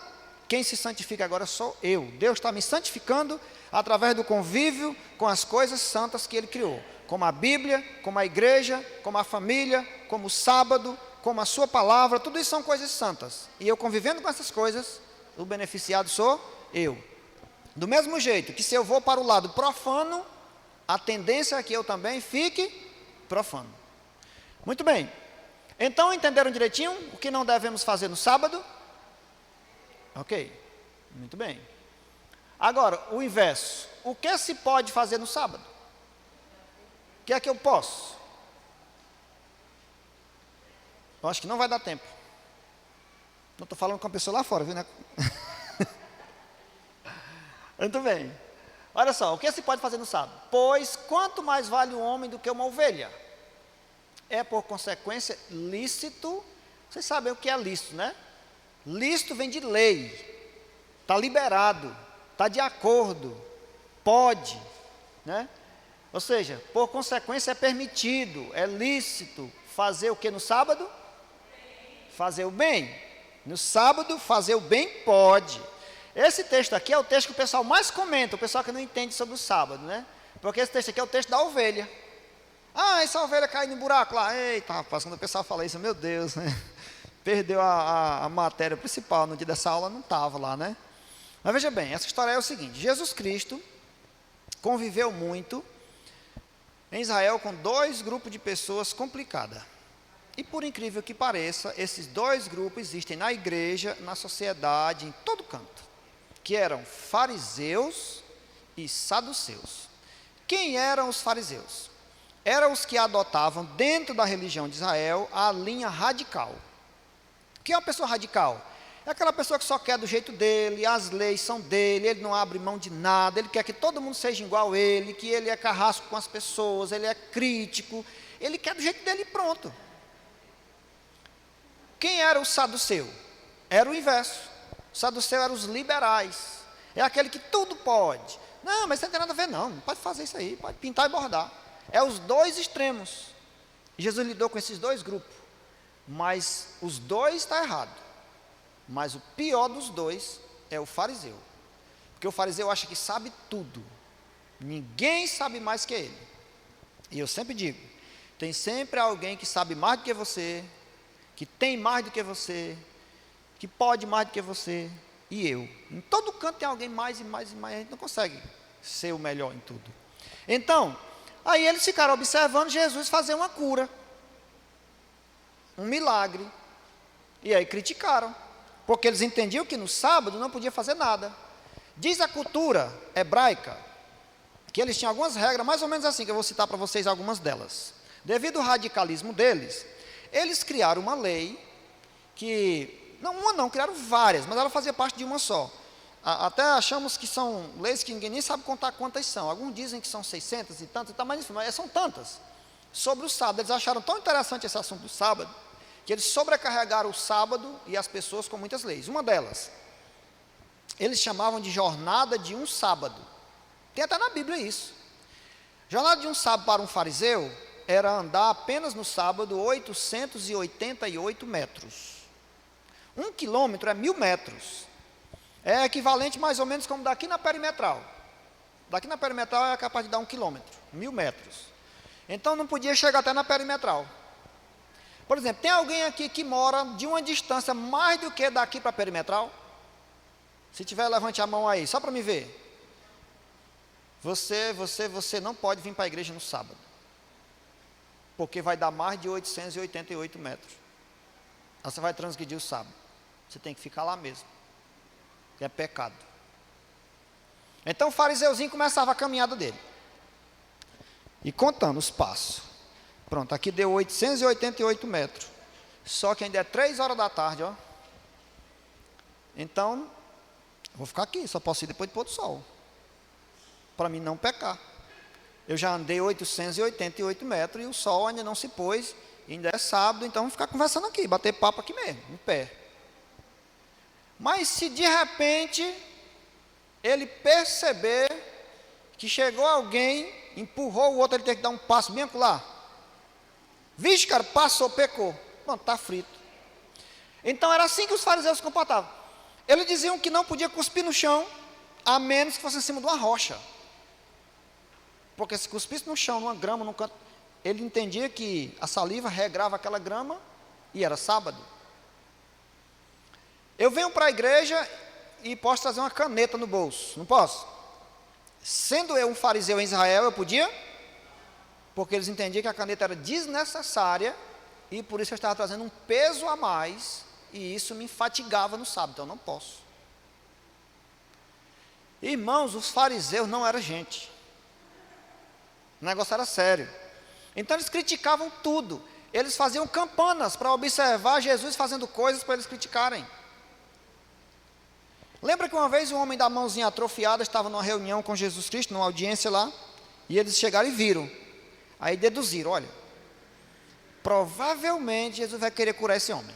quem se santifica agora sou eu. Deus está me santificando através do convívio com as coisas santas que Ele criou. Como a Bíblia, como a igreja, como a família, como o sábado, como a sua palavra, tudo isso são coisas santas. E eu convivendo com essas coisas, o beneficiado sou eu. Do mesmo jeito que se eu vou para o lado profano, a tendência é que eu também fique profano. Muito bem. Então entenderam direitinho o que não devemos fazer no sábado? Ok. Muito bem. Agora, o inverso. O que se pode fazer no sábado? O que é que eu posso? Eu acho que não vai dar tempo. Não estou falando com a pessoa lá fora, viu, né? Muito bem. Olha só, o que se pode fazer no sábado? Pois quanto mais vale um homem do que uma ovelha? É por consequência lícito. Vocês sabem o que é lícito, né? Lícito vem de lei. Está liberado. Está de acordo. Pode, né? Ou seja, por consequência é permitido, é lícito fazer o que no sábado? Fazer o bem. No sábado, fazer o bem pode. Esse texto aqui é o texto que o pessoal mais comenta, o pessoal que não entende sobre o sábado, né? Porque esse texto aqui é o texto da ovelha. Ah, essa ovelha caiu no buraco lá. Eita, rapaz, quando o pessoal fala isso, meu Deus, né? Perdeu a matéria principal no dia dessa aula, não estava lá, né? Mas veja bem, essa história é o seguinte: Jesus Cristo conviveu muito em Israel com dois grupos de pessoas complicadas. E por incrível que pareça, esses dois grupos existem na igreja, na sociedade, em todo canto, que eram fariseus e saduceus. Quem eram os fariseus? Eram os que adotavam dentro da religião de Israel a linha radical. O que é uma pessoa radical? É aquela pessoa que só quer do jeito dele, as leis são dele, ele não abre mão de nada, ele quer que todo mundo seja igual a ele, que ele é carrasco com as pessoas, ele é crítico, ele quer do jeito dele e pronto. Quem era o saduceu? Era o inverso. O saduceu era os liberais. É aquele que tudo pode. Não, mas isso não tem nada a ver não, não pode fazer isso aí, pode pintar e bordar. É os dois extremos. Jesus lidou com esses dois grupos. Mas os dois estão errados. Mas o pior dos dois é o fariseu. Porque o fariseu acha que sabe tudo. Ninguém sabe mais que ele. E eu sempre digo, tem sempre alguém que sabe mais do que você, que tem mais do que você, que pode mais do que você, e eu. Em todo canto tem alguém mais e mais e mais, a gente não consegue ser o melhor em tudo. Então, aí eles ficaram observando Jesus fazer uma cura, um milagre, e aí criticaram, porque eles entendiam que no sábado não podia fazer nada. Diz a cultura hebraica, que eles tinham algumas regras, mais ou menos assim, que eu vou citar para vocês algumas delas. Devido ao radicalismo deles, eles criaram uma lei, que, não, criaram várias, mas ela fazia parte de uma só. Até achamos que são leis que ninguém nem sabe contar quantas são. Alguns dizem que são 600 e tantas, mas enfim, são tantas. Sobre o sábado, eles acharam tão interessante esse assunto do sábado, que eles sobrecarregaram o sábado e as pessoas com muitas leis. Uma delas, eles chamavam de jornada de um sábado. Tem até na Bíblia isso. Jornada de um sábado para um fariseu era andar apenas no sábado 888 metros. 1 quilômetro é 1000 metros. É equivalente mais ou menos como daqui na perimetral. Daqui na perimetral é capaz de dar 1 quilômetro, 1000 metros. Então não podia chegar até na perimetral. Por exemplo, tem alguém aqui que mora de uma distância mais do que daqui para a perimetral? Se tiver, levante a mão aí, só para me ver. Você não pode vir para a igreja no sábado, porque vai dar mais de 888 metros. Aí você vai transgredir o sábado. Você tem que ficar lá mesmo, que é pecado. Então o fariseuzinho começava a caminhada dele, e contando os passos. Pronto, aqui deu 888 metros. Só que ainda é 3 horas da tarde, ó. Então, vou ficar aqui, só posso ir depois do pôr do sol. Para mim não pecar. Eu já andei 888 metros e o sol ainda não se pôs, ainda é sábado, então vamos ficar conversando aqui, bater papo aqui mesmo, em pé. Mas se de repente ele perceber que chegou alguém, empurrou o outro, ele tem que dar um passo bem lá. Vixe, cara, passou, pecou. Pronto, está frito. Então era assim que os fariseus se comportavam. Eles diziam que não podia cuspir no chão, a menos que fosse em cima de uma rocha. Porque se cuspisse no chão, numa grama, num canto, ele entendia que a saliva regrava aquela grama e era sábado. Eu venho para a igreja e posso trazer uma caneta no bolso, não posso? Sendo eu um fariseu em Israel, eu podia? Porque eles entendiam que a caneta era desnecessária e por isso eu estava trazendo um peso a mais e isso me fatigava no sábado, então eu não posso. Irmãos, os fariseus não eram gente. O negócio era sério. Então eles criticavam tudo. Eles faziam campanas para observar Jesus fazendo coisas para eles criticarem. Lembra que uma vez um homem da mãozinha atrofiada estava numa reunião com Jesus Cristo, numa audiência lá, e eles chegaram e viram. Aí deduziram, olha, provavelmente Jesus vai querer curar esse homem.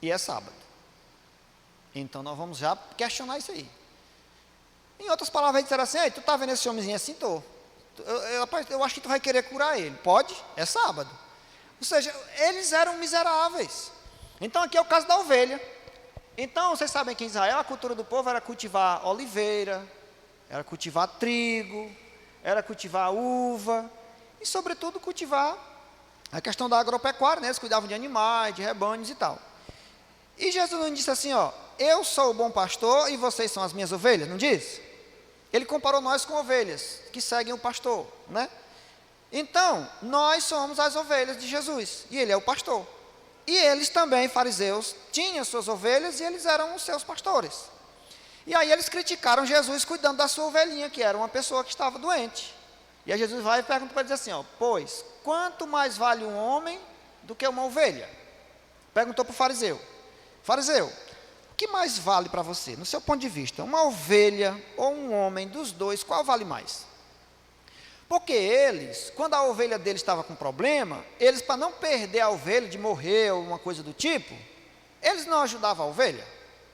E é sábado. Então nós vamos já questionar isso aí. Em outras palavras, eles disseram assim, ei, tu está vendo esse homenzinho assim? Tô. Eu acho que tu vai querer curar ele. Pode? É sábado. Ou seja, eles eram miseráveis. Então aqui é o caso da ovelha. Então, vocês sabem que em Israel a cultura do povo era cultivar oliveira, era cultivar trigo, era cultivar uva e, sobretudo, cultivar a questão da agropecuária, né? Eles cuidavam de animais, de rebanhos e tal. E Jesus não disse assim, ó, eu sou o bom pastor e vocês são as minhas ovelhas, não diz? Ele comparou nós com ovelhas que seguem o pastor, né? Então, nós somos as ovelhas de Jesus e ele é o pastor. E eles também, fariseus, tinham suas ovelhas e eles eram os seus pastores. E aí eles criticaram Jesus cuidando da sua ovelhinha, que era uma pessoa que estava doente. E aí Jesus vai e pergunta para eles assim, ó, pois, quanto mais vale um homem do que uma ovelha? Perguntou para o fariseu. Fariseu, o que mais vale para você, no seu ponto de vista? Uma ovelha ou um homem, dos dois, qual vale mais? Porque eles, quando a ovelha deles estava com problema, eles, para não perder a ovelha, de morrer ou uma coisa do tipo, eles não ajudavam a ovelha.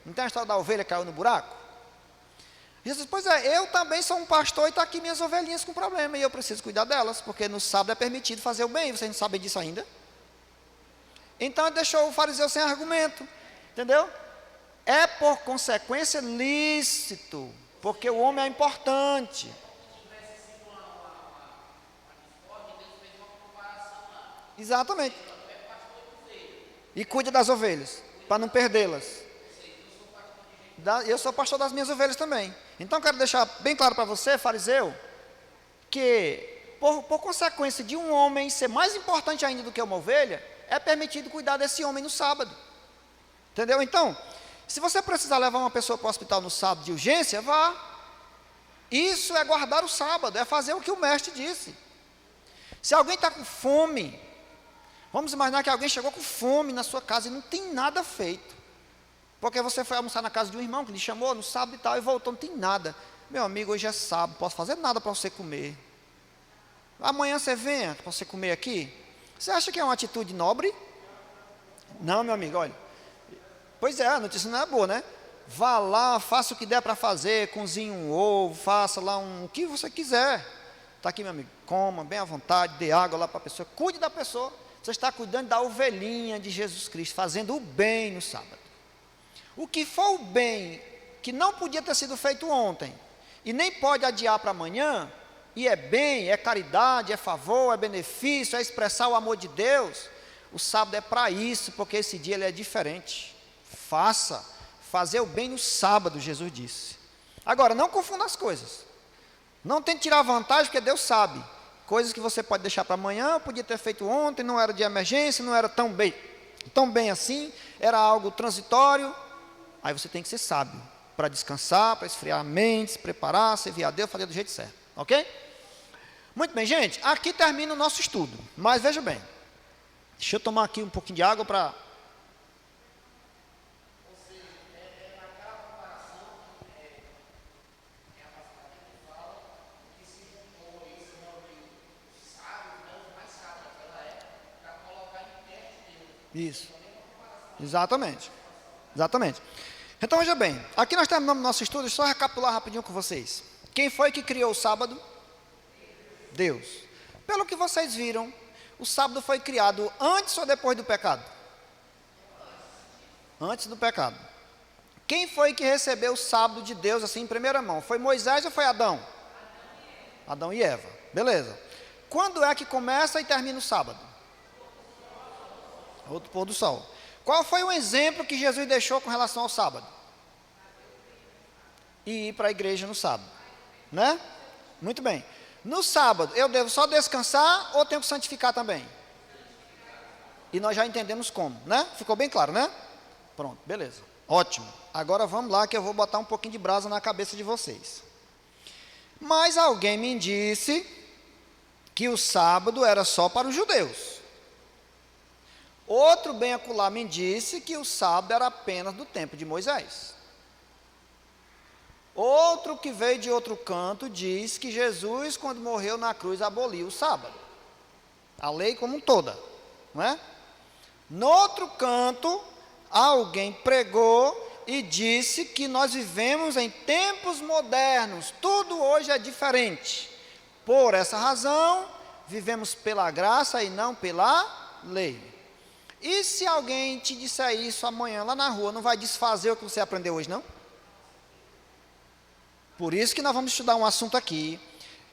Não tem a história da ovelha que caiu no buraco? Jesus, pois é, eu também sou um pastor e está aqui minhas ovelhinhas com problema, e eu preciso cuidar delas, porque no sábado é permitido fazer o bem, vocês não sabem disso ainda? Então ele deixou o fariseu sem argumento, entendeu? É por consequência lícito, porque o homem é importante. Exatamente. E cuida das ovelhas, para não perdê-las. Eu sou pastor das minhas ovelhas também. Então quero deixar bem claro para você, fariseu, que por consequência de um homem ser mais importante ainda do que uma ovelha, é permitido cuidar desse homem no sábado. Entendeu? Então, se você precisar levar uma pessoa para o hospital no sábado de urgência, vá. Isso é guardar o sábado, é fazer o que o mestre disse. Se alguém está com fome, vamos imaginar que alguém chegou com fome na sua casa e não tem nada feito. Porque você foi almoçar na casa de um irmão que lhe chamou no sábado e tal, e voltou, não tem nada. Meu amigo, hoje é sábado, não posso fazer nada para você comer. Amanhã você venha para você comer aqui. Você acha que é uma atitude nobre? Não, meu amigo, olha. Pois é, a notícia não é boa, né? Vá lá, faça o que der para fazer, cozinhe um ovo, faça lá o que você quiser. Está aqui, meu amigo, coma bem à vontade, dê água lá para a pessoa, cuide da pessoa. Você está cuidando da ovelhinha de Jesus Cristo, fazendo o bem no sábado. O que for o bem que não podia ter sido feito ontem, e nem pode adiar para amanhã, e é bem, é caridade, é favor, é benefício, é expressar o amor de Deus, o sábado é para isso, porque esse dia ele é diferente. Fazer o bem no sábado, Jesus disse. Agora, não confunda as coisas. Não tente tirar vantagem, porque Deus sabe. Coisas que você pode deixar para amanhã, podia ter feito ontem, não era de emergência, não era tão bem assim, era algo transitório. Aí você tem que ser sábio, para descansar, para esfriar a mente, se preparar, servir a Deus, fazer do jeito certo, ok? Muito bem, gente, aqui termina o nosso estudo. Mas veja bem, deixa eu tomar aqui um pouquinho de água para... Isso. Exatamente. Exatamente. Então veja bem, aqui nós terminamos nosso estudo, deixa eu só recapitular rapidinho com vocês. Quem foi que criou o sábado? Deus. Pelo que vocês viram, o sábado foi criado antes ou depois do pecado? Antes do pecado. Quem foi que recebeu o sábado de Deus assim em primeira mão? Foi Moisés ou foi Adão? Adão e Eva. Beleza. Quando é que começa e termina o sábado? Outro pôr do sol. Qual foi o exemplo que Jesus deixou com relação ao sábado? E ir para a igreja no sábado, né? Muito bem. No sábado, eu devo só descansar ou tenho que santificar também? E nós já entendemos como, né? Ficou bem claro, né? Pronto, beleza. Ótimo. Agora vamos lá que eu vou botar um pouquinho de brasa na cabeça de vocês. Mas alguém me disse que o sábado era só para os judeus. Outro bem acolá me disse que o sábado era apenas do tempo de Moisés. Outro que veio de outro canto diz que Jesus, quando morreu na cruz, aboliu o sábado. A lei como um toda, não é? No outro canto, alguém pregou e disse que nós vivemos em tempos modernos, tudo hoje é diferente. Por essa razão, vivemos pela graça e não pela lei. E se alguém te disser isso amanhã lá na rua, não vai desfazer o que você aprendeu hoje, não? Por isso que nós vamos estudar um assunto aqui,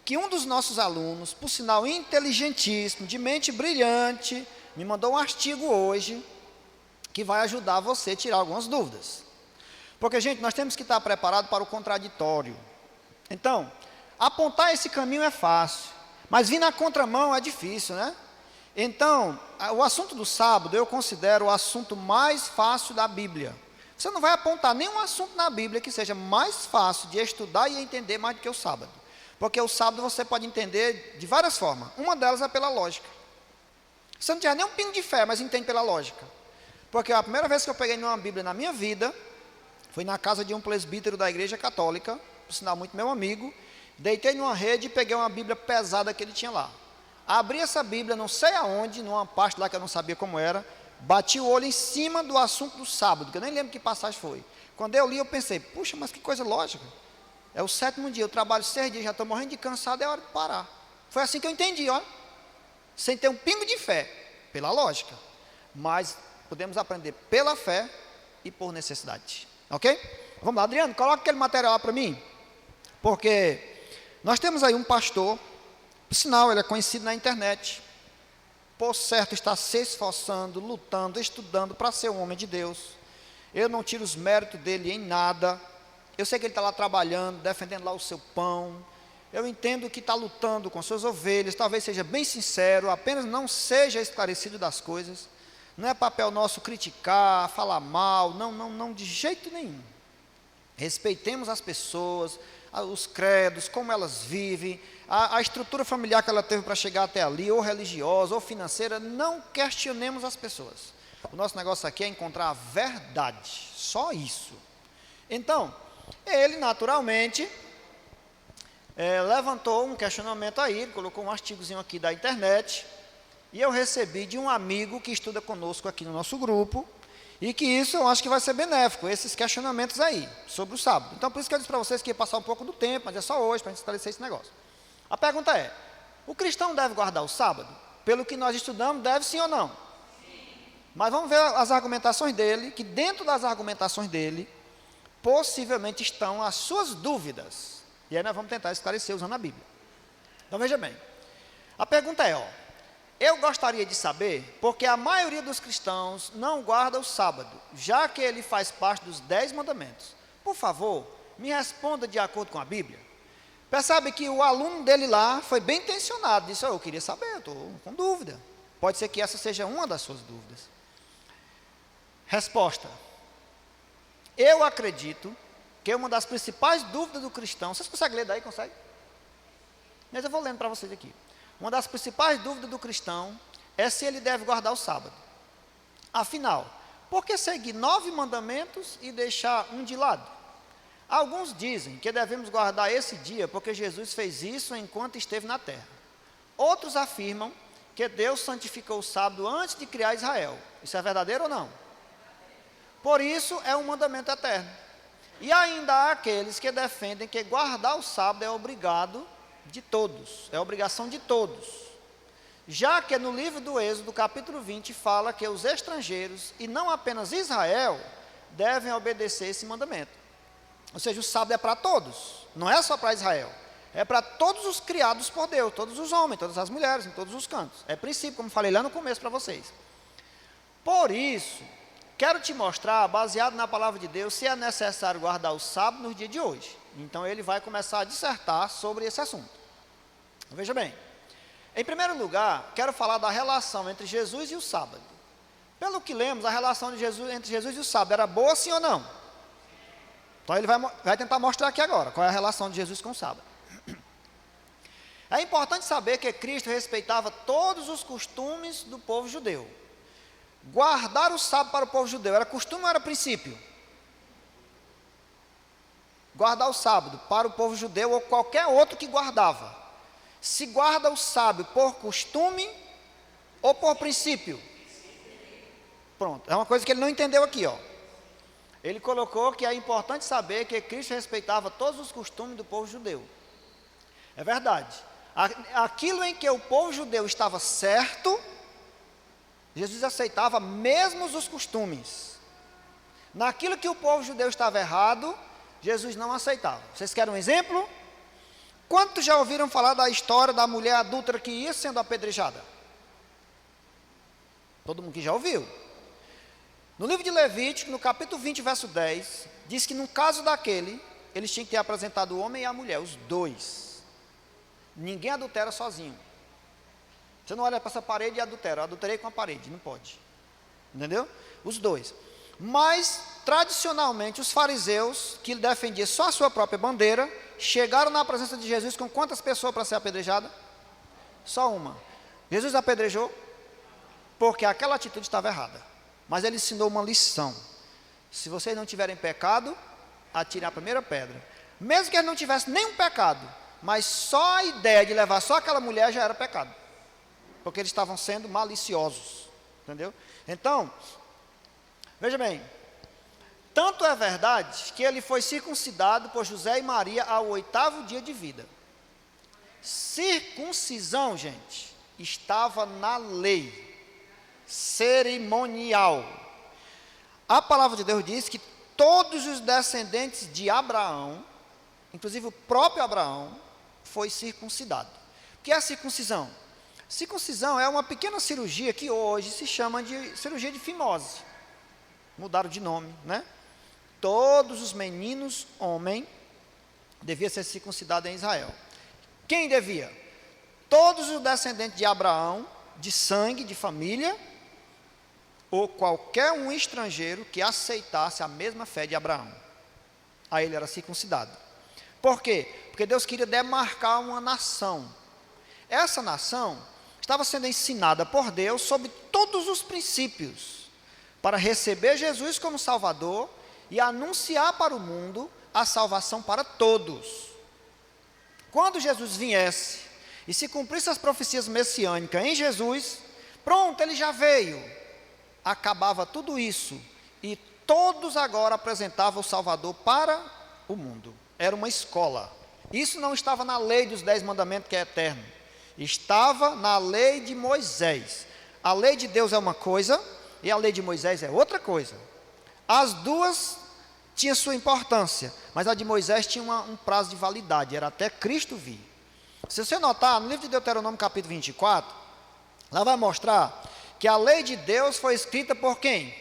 que um dos nossos alunos, por sinal inteligentíssimo, de mente brilhante, me mandou um artigo hoje, que vai ajudar você a tirar algumas dúvidas. Porque, gente, nós temos que estar preparados para o contraditório. Então, apontar esse caminho é fácil, mas vir na contramão é difícil, né? Então, o assunto do sábado eu considero o assunto mais fácil da Bíblia. Você não vai apontar nenhum assunto na Bíblia que seja mais fácil de estudar e entender mais do que o sábado. Porque o sábado você pode entender de várias formas. Uma delas é pela lógica. Você não tiver nem um pingo de fé, mas entende pela lógica. Porque a primeira vez que eu peguei numa Bíblia na minha vida, foi na casa de um presbítero da igreja católica, por sinal muito meu amigo, deitei numa rede e peguei uma Bíblia pesada que ele tinha lá. Abri essa Bíblia, não sei aonde, numa parte lá que eu não sabia como era, bati o olho em cima do assunto do sábado, que eu nem lembro que passagem foi. Quando eu li, eu pensei, puxa, mas que coisa lógica. É o 7º dia, eu trabalho 6 dias, já estou morrendo de cansado, é hora de parar. Foi assim que eu entendi, ó. Sem ter um pingo de fé, pela lógica. Mas podemos aprender pela fé e por necessidade. Ok? Vamos lá, Adriano, coloca aquele material lá para mim. Porque nós temos aí um pastor, por sinal, ele é conhecido na internet. Por certo, está se esforçando, lutando, estudando para ser um homem de Deus. Eu não tiro os méritos dele em nada. Eu sei que ele está lá trabalhando, defendendo lá o seu pão. Eu entendo que está lutando com suas ovelhas, talvez seja bem sincero, apenas não seja esclarecido das coisas. Não é papel nosso criticar, falar mal, não, de jeito nenhum. Respeitemos as pessoas, os credos, como elas vivem, a estrutura familiar que ela teve para chegar até ali, ou religiosa, ou financeira, não questionemos as pessoas. O nosso negócio aqui é encontrar a verdade, só isso. Então, ele naturalmente levantou um questionamento aí, ele colocou um artigozinho aqui da internet, e eu recebi de um amigo que estuda conosco aqui no nosso grupo, e que isso eu acho que vai ser benéfico, esses questionamentos aí, sobre o sábado. Então, por isso que eu disse para vocês que ia passar um pouco do tempo, mas é só hoje, para a gente esclarecer esse negócio. A pergunta é, o cristão deve guardar o sábado? Pelo que nós estudamos, deve sim ou não? Sim. Mas vamos ver as argumentações dele, que dentro das argumentações dele, possivelmente estão as suas dúvidas. E aí nós vamos tentar esclarecer usando a Bíblia. Então veja bem, a pergunta é, eu gostaria de saber, porque a maioria dos cristãos não guarda o sábado, já que ele faz parte dos 10 mandamentos. Por favor, me responda de acordo com a Bíblia. Percebe que o aluno dele lá foi bem intencionado, disse, eu queria saber, eu estou com dúvida. Pode ser que essa seja uma das suas dúvidas. Resposta. Eu acredito que uma das principais dúvidas do cristão, vocês conseguem ler daí? Consegue? Mas eu vou lendo para vocês aqui. Uma das principais dúvidas do cristão é se ele deve guardar o sábado. Afinal, por que seguir 9 mandamentos e deixar um de lado? Alguns dizem que devemos guardar esse dia porque Jesus fez isso enquanto esteve na terra. Outros afirmam que Deus santificou o sábado antes de criar Israel. Isso é verdadeiro ou não? Por isso é um mandamento eterno. E ainda há aqueles que defendem que guardar o sábado é obrigado de todos, é obrigação de todos. Já que no livro do Êxodo, capítulo 20, fala que os estrangeiros, e não apenas Israel, devem obedecer esse mandamento. Ou seja, o sábado é para todos, não é só para Israel. É para todos os criados por Deus, todos os homens, todas as mulheres, em todos os cantos. É princípio, como falei lá no começo para vocês. Por isso, quero te mostrar, baseado na palavra de Deus, se é necessário guardar o sábado no dia de hoje. Então ele vai começar a dissertar sobre esse assunto. Veja bem, em primeiro lugar, quero falar da relação entre Jesus e o sábado. Pelo que lemos, a relação de Jesus, entre Jesus e o sábado era boa, sim ou não? Então ele vai tentar mostrar aqui agora qual é a relação de Jesus com o sábado. É importante saber que Cristo respeitava todos os costumes do povo judeu. Guardar o sábado para o povo judeu era costume ou era princípio? Guardar o sábado para o povo judeu ou qualquer outro que guardava. Se guarda o sábado por costume ou por princípio? Pronto, é uma coisa que ele não entendeu aqui, ó. Ele colocou que é importante saber que Cristo respeitava todos os costumes do povo judeu. É verdade. Aquilo em que o povo judeu estava certo, Jesus aceitava mesmo os costumes. Naquilo que o povo judeu estava errado, Jesus não aceitava. Vocês querem um exemplo? Quantos já ouviram falar da história da mulher adúltera que ia sendo apedrejada? Todo mundo que já ouviu. No livro de Levítico, no capítulo 20, verso 10, diz que no caso daquele, eles tinham que ter apresentado o homem e a mulher, os dois. Ninguém adultera sozinho. Você não olha para essa parede e adultera. Eu adulterei com a parede, não pode. Entendeu? Os dois. Mas, tradicionalmente, os fariseus, que defendiam só a sua própria bandeira, chegaram na presença de Jesus com quantas pessoas para ser apedrejada? Só uma. Jesus apedrejou porque aquela atitude estava errada. Mas ele ensinou uma lição. Se vocês não tiverem pecado, atirem a primeira pedra. Mesmo que ele não tivesse nenhum pecado, mas só a ideia de levar só aquela mulher já era pecado. Porque eles estavam sendo maliciosos. Entendeu? Então, veja bem, tanto é verdade que ele foi circuncidado por José e Maria ao 8º dia de vida. Circuncisão, gente, estava na lei cerimonial. A palavra de Deus diz que todos os descendentes de Abraão, inclusive o próprio Abraão, foi circuncidado. O que é a circuncisão? Circuncisão é uma pequena cirurgia que hoje se chama de cirurgia de fimose. Mudaram de nome, né? Todos os meninos, homem, deviam ser circuncidados em Israel. Quem devia? Todos os descendentes de Abraão, de sangue, de família, ou qualquer um estrangeiro que aceitasse a mesma fé de Abraão. Aí ele era circuncidado. Por quê? Porque Deus queria demarcar uma nação. Essa nação estava sendo ensinada por Deus sobre todos os princípios para receber Jesus como Salvador e anunciar para o mundo a salvação para todos. Quando Jesus viesse e se cumprisse as profecias messiânicas em Jesus, pronto, ele já veio. Acabava tudo isso e todos agora apresentavam o Salvador para o mundo. Era uma escola. Isso não estava na lei dos 10 mandamentos, que é eterno. Estava na lei de Moisés. A lei de Deus é uma coisa e a lei de Moisés é outra coisa. As duas tinham sua importância, mas a de Moisés tinha um prazo de validade, era até Cristo vir. Se você notar, no livro de Deuteronômio capítulo 24, lá vai mostrar que a lei de Deus foi escrita por quem?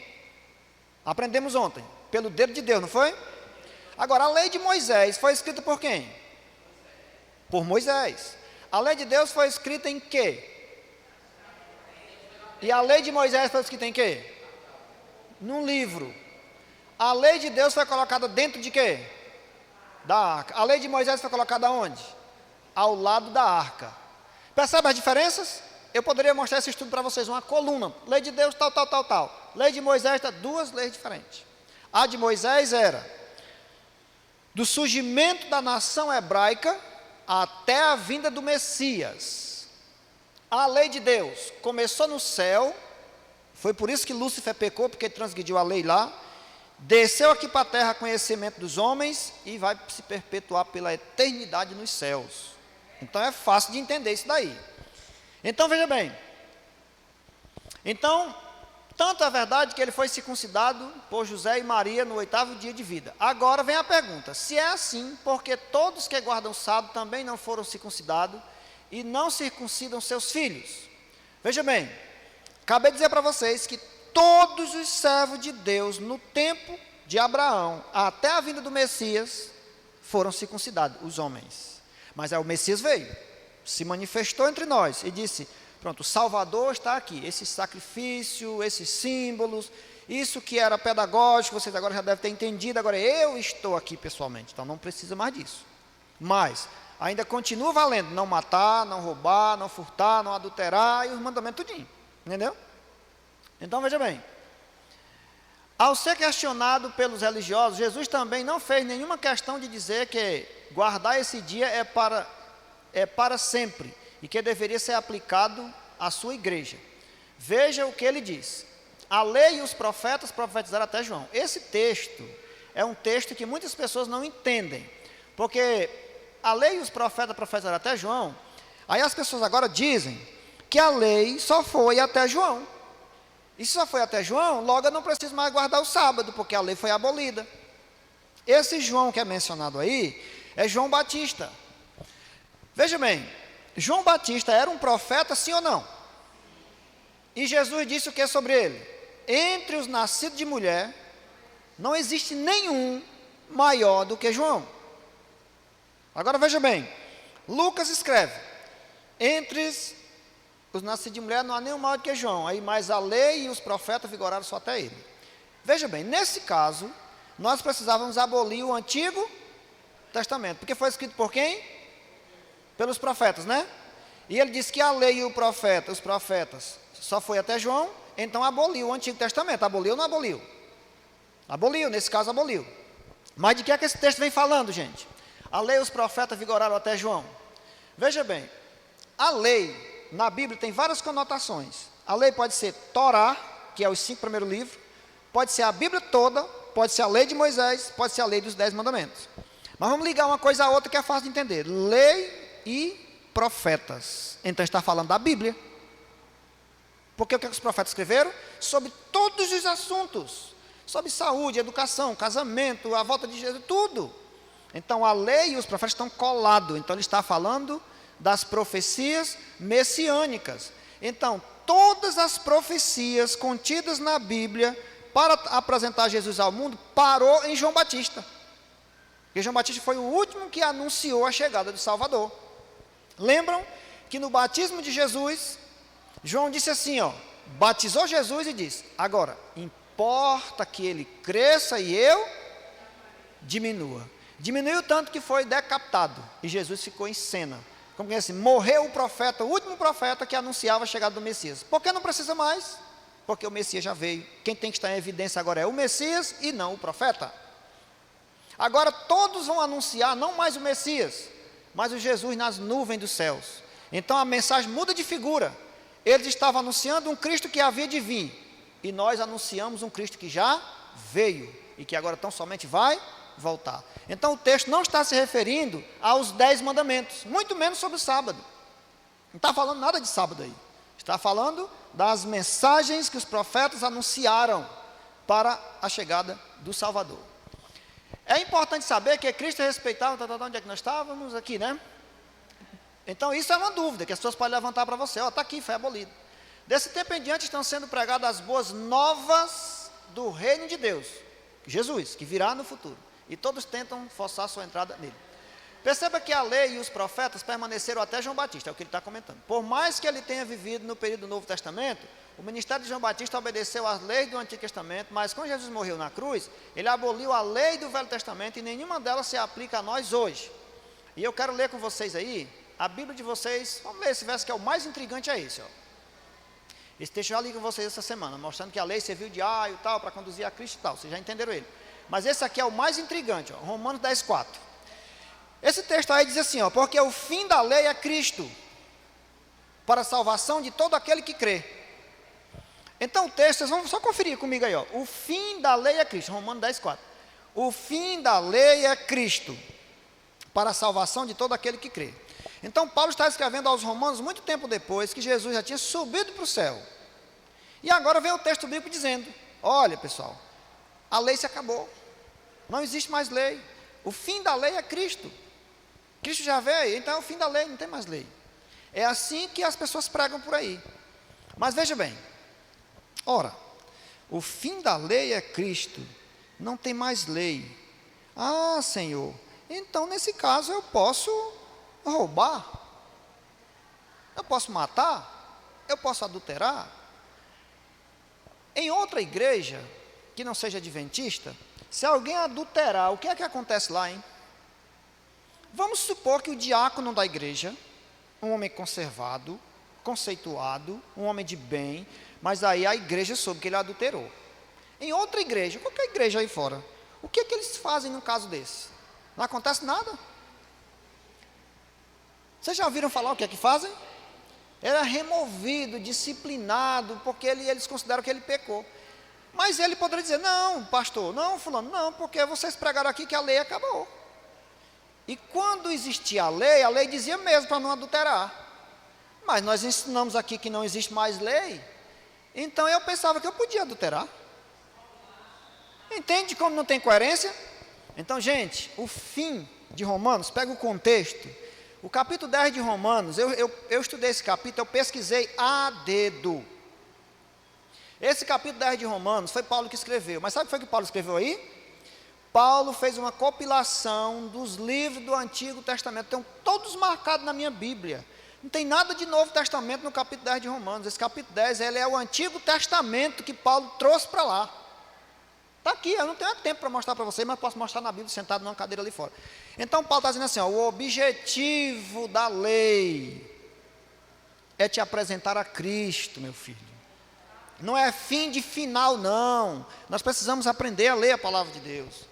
Aprendemos ontem, pelo dedo de Deus, não foi? Agora, a lei de Moisés foi escrita por quem? Por Moisés. A lei de Deus foi escrita em quê? E a lei de Moisés foi escrita em quê? Num livro. A lei de Deus foi colocada dentro de quê? Da arca. A lei de Moisés foi colocada onde? ao lado da arca. Percebe as diferenças? Eu poderia mostrar esse estudo para vocês, uma coluna, lei de Deus, tal, tal, tal, tal. Lei de Moisés, duas leis diferentes. A de Moisés era do surgimento da nação hebraica até a vinda do Messias. A lei de Deus começou no céu, foi por isso que Lúcifer pecou, porque transgrediu a lei lá, desceu aqui para a terra conhecimento dos homens e vai se perpetuar pela eternidade nos céus. Então é fácil de entender isso daí. Então veja bem, então tanto é verdade que ele foi circuncidado por José e Maria no 8º dia de vida. Agora vem a pergunta, se é assim, porque todos que guardam o sábado também não foram circuncidados e não circuncidam seus filhos? Veja bem, acabei de dizer para vocês que todos os servos de Deus no tempo de Abraão até a vinda do Messias foram circuncidados, os homens. Mas aí o Messias veio, se manifestou entre nós e disse, pronto, o Salvador está aqui, esse sacrifício, esses símbolos, isso que era pedagógico, vocês agora já devem ter entendido, agora eu estou aqui pessoalmente, então não precisa mais disso. Mas ainda continua valendo, não matar, não roubar, não furtar, não adulterar, e os mandamentos tudinho, entendeu? Então veja bem, ao ser questionado pelos religiosos, Jesus também não fez nenhuma questão de dizer que guardar esse dia é para sempre, e que deveria ser aplicado à sua igreja. Veja o que ele diz, a lei e os profetas profetizaram até João. Esse texto é um texto que muitas pessoas não entendem, porque a lei e os profetas profetizaram até João, aí as pessoas agora dizem que a lei só foi até João. E se só foi até João, logo eu não preciso mais guardar o sábado, porque a lei foi abolida. Esse João que é mencionado aí, é João Batista. Veja bem, João Batista era um profeta, sim ou não? E Jesus disse o que sobre ele? Entre os nascidos de mulher, não existe nenhum maior do que João. Agora veja bem, Lucas escreve, entre os nascidos de mulher não há nenhum maior do que João, aí mais a lei e os profetas vigoraram só até ele. Veja bem, nesse caso, nós precisávamos abolir o Antigo Testamento, porque foi escrito por quem? Pelos profetas, né? E ele disse que a lei e os profetas, só foi até João, então aboliu o Antigo Testamento. Aboliu ou não aboliu? Aboliu, nesse caso aboliu. Mas de que é que esse texto vem falando, gente? A lei e os profetas vigoraram até João. Veja bem, a lei na Bíblia tem várias conotações. A lei pode ser Torá, que é os 5 primeiros livros, pode ser a Bíblia toda, pode ser a lei de Moisés, pode ser a lei dos 10 mandamentos. Mas vamos ligar uma coisa a outra que é fácil de entender. Lei e profetas. Então está falando da Bíblia. Porque o que os profetas escreveram? Sobre todos os assuntos. Sobre saúde, educação, casamento, a volta de Jesus, tudo. Então a lei e os profetas estão colados. Então ele está falando das profecias messiânicas. Então todas as profecias contidas na Bíblia para apresentar Jesus ao mundo parou em João Batista. Porque João Batista foi o último que anunciou a chegada do Salvador. Lembram que no batismo de Jesus, João disse assim, ó, batizou Jesus e disse, agora, importa que ele cresça e eu diminua. Diminuiu tanto que foi decapitado e Jesus ficou em cena. Como que é assim? Morreu o profeta, o último profeta que anunciava a chegada do Messias. Por que não precisa mais? Porque o Messias já veio. Quem tem que estar em evidência agora é o Messias e não o profeta. Agora todos vão anunciar, não mais o Messias, mas o Jesus nas nuvens dos céus. Então a mensagem muda de figura. Eles estavam anunciando um Cristo que havia de vir, e nós anunciamos um Cristo que já veio, e que agora tão somente vai voltar. Então o texto não está se referindo aos 10 mandamentos, muito menos sobre o sábado. Não está falando nada de sábado aí. Está falando das mensagens que os profetas anunciaram para a chegada do Salvador. É importante saber que Cristo respeitava, onde é que nós estávamos? Aqui, né? Então isso é uma dúvida que as pessoas podem levantar para você. Ó, está aqui, foi abolido. Desse tempo em diante estão sendo pregadas as boas novas do reino de Deus, Jesus, que virá no futuro. E todos tentam forçar a sua entrada nele. Perceba que a lei e os profetas permaneceram até João Batista, é o que ele está comentando. Por mais que ele tenha vivido no período do Novo Testamento, o ministério de João Batista obedeceu às leis do Antigo Testamento, mas quando Jesus morreu na cruz, ele aboliu a lei do Velho Testamento e nenhuma delas se aplica a nós hoje. E eu quero ler com vocês aí, A Bíblia de vocês, vamos ler esse verso que é o mais intrigante, é esse, ó. Esse texto eu já li com vocês essa semana, mostrando que a lei serviu de aio e tal, para conduzir a Cristo e tal, vocês já entenderam ele. Mas esse aqui é o mais intrigante, ó, Romanos 10:4. Esse texto aí diz assim, ó, porque o fim da lei é Cristo, para a salvação de todo aquele que crê. Então o texto, vocês vão só conferir comigo aí, ó. O fim da lei é Cristo, Romanos 10:4. O fim da lei é Cristo, para a salvação de todo aquele que crê. Então Paulo está escrevendo aos romanos muito tempo depois que Jesus já tinha subido para o céu. E agora vem o texto bíblico dizendo, olha pessoal, a lei se acabou, não existe mais lei. O fim da lei é Cristo. Cristo já veio, então é o fim da lei, não tem mais lei. É assim que as pessoas pregam por aí. Mas veja bem, ora, o fim da lei é Cristo, não tem mais lei. Ah, Senhor, então nesse caso eu posso roubar, eu posso matar, eu posso adulterar. Em outra igreja, que não seja adventista, se alguém adulterar, o que é que acontece lá, hein? Vamos supor que o diácono da igreja, um homem conservado, conceituado, um homem de bem, mas aí a igreja soube que ele adulterou. Em outra igreja, qualquer igreja aí fora, o que é que eles fazem num caso desse? Não acontece nada. Vocês já ouviram falar o que é que fazem? Ele é removido, disciplinado, porque eles consideram que ele pecou. Mas ele poderia dizer, não, pastor, não, fulano, não, porque vocês pregaram aqui que a lei acabou. E quando existia a lei dizia mesmo para não adulterar. Mas nós ensinamos aqui que não existe mais lei, então eu pensava que eu podia adulterar. Entende como não tem coerência? Então, gente, o fim de Romanos, pega o contexto. O capítulo 10 de Romanos, eu estudei esse capítulo, eu pesquisei a dedo. Esse capítulo 10 de Romanos foi Paulo que escreveu. Mas sabe o que foi que Paulo escreveu aí? Paulo fez uma compilação dos livros do Antigo Testamento. Estão todos marcados na minha Bíblia. Não tem nada de Novo Testamento no capítulo 10 de Romanos. Esse capítulo 10 ele é o Antigo Testamento que Paulo trouxe para lá. Está aqui, eu não tenho tempo para mostrar para vocês, mas posso mostrar na Bíblia, sentado numa cadeira ali fora. Então Paulo está dizendo assim, ó, o objetivo da lei é te apresentar a Cristo, meu filho. Não é fim de final, não. Nós precisamos aprender a ler a palavra de Deus.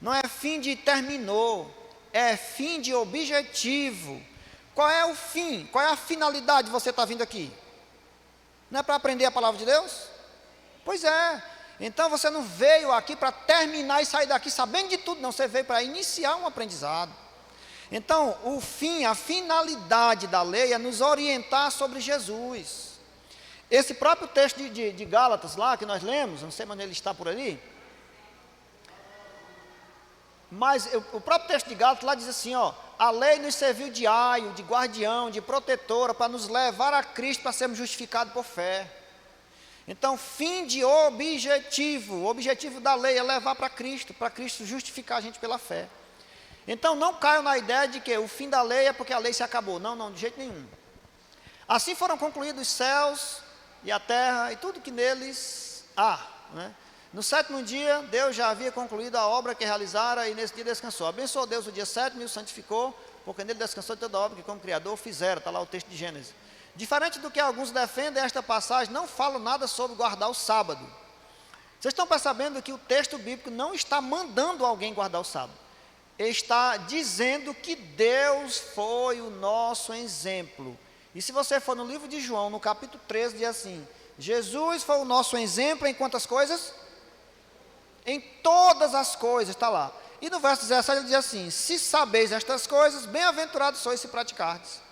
Não é fim de terminou, é fim de objetivo. Qual é o fim? Qual é a finalidade de você estar vindo aqui? Não é para aprender a palavra de Deus? Pois é. Então você não veio aqui para terminar e sair daqui sabendo de tudo, não, você veio para iniciar um aprendizado. Então, o fim, a finalidade da lei é nos orientar sobre Jesus. Esse próprio texto de Gálatas lá, que nós lemos, não sei onde ele está por ali, mas o próprio texto de Gálatas lá diz assim, ó, a lei nos serviu de aio, de guardião, de protetora, para nos levar a Cristo, para sermos justificados por fé. Então, fim de objetivo, o objetivo da lei é levar para Cristo justificar a gente pela fé. Então, não caiam na ideia de que o fim da lei é porque a lei se acabou. Não, não, de jeito nenhum. Assim foram concluídos os céus e a terra e tudo que neles há, né? No sétimo dia, Deus já havia concluído a obra que realizara e nesse dia descansou. Abençoou Deus o dia sétimo e o santificou, porque nele descansou de toda a obra que como Criador fizera. Está lá o texto de Gênesis. Diferente do que alguns defendem, esta passagem não fala nada sobre guardar o sábado. Vocês estão percebendo que o texto bíblico não está mandando alguém guardar o sábado. Ele está dizendo que Deus foi o nosso exemplo. E se você for no livro de João, no capítulo 13, diz assim, Jesus foi o nosso exemplo em quantas coisas? Em todas as coisas, está lá. E no verso 17 ele diz assim, se sabeis estas coisas, bem-aventurados sois se praticardes.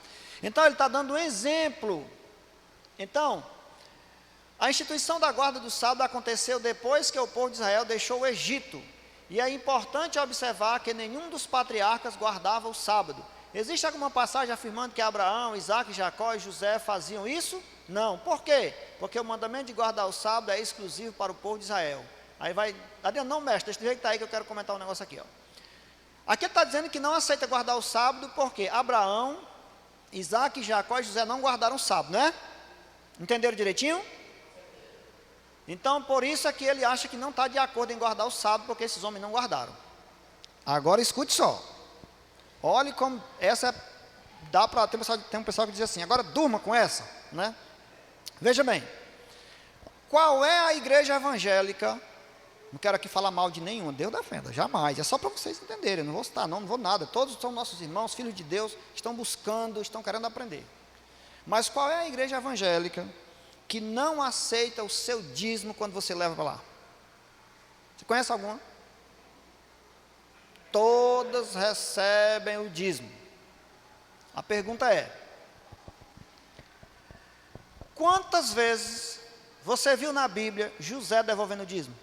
Então ele está dando um exemplo. Então, a instituição da guarda do sábado aconteceu depois que o povo de Israel deixou o Egito. E é importante observar que nenhum dos patriarcas guardava o sábado. Existe alguma passagem afirmando que Abraão, Isaac, Jacó e José faziam isso? Não. Por quê? Porque o mandamento de guardar o sábado é exclusivo para o povo de Israel. Aí vai, Adriano, não mexe, deixa eu ver que está aí que eu quero comentar um negócio aqui. Ó. Aqui ele está dizendo que não aceita guardar o sábado porque Abraão, Isaac, Jacó e José não guardaram o sábado, né? Entenderam direitinho? Então, por isso é que ele acha que não está de acordo em guardar o sábado, porque esses homens não guardaram. Agora escute só. Olhe como essa é tem um pessoal que diz assim, agora durma com essa, né? Veja bem, qual é a igreja evangélica? Não quero aqui falar mal de nenhuma, Deus defenda, jamais, é só para vocês entenderem, não vou citar, não vou nada, todos são nossos irmãos, filhos de Deus, estão buscando, estão querendo aprender. Mas qual é a igreja evangélica que não aceita o seu dízimo quando você leva para lá? Você conhece alguma? Todas recebem o dízimo. A pergunta é: quantas vezes você viu na Bíblia José devolvendo o dízimo?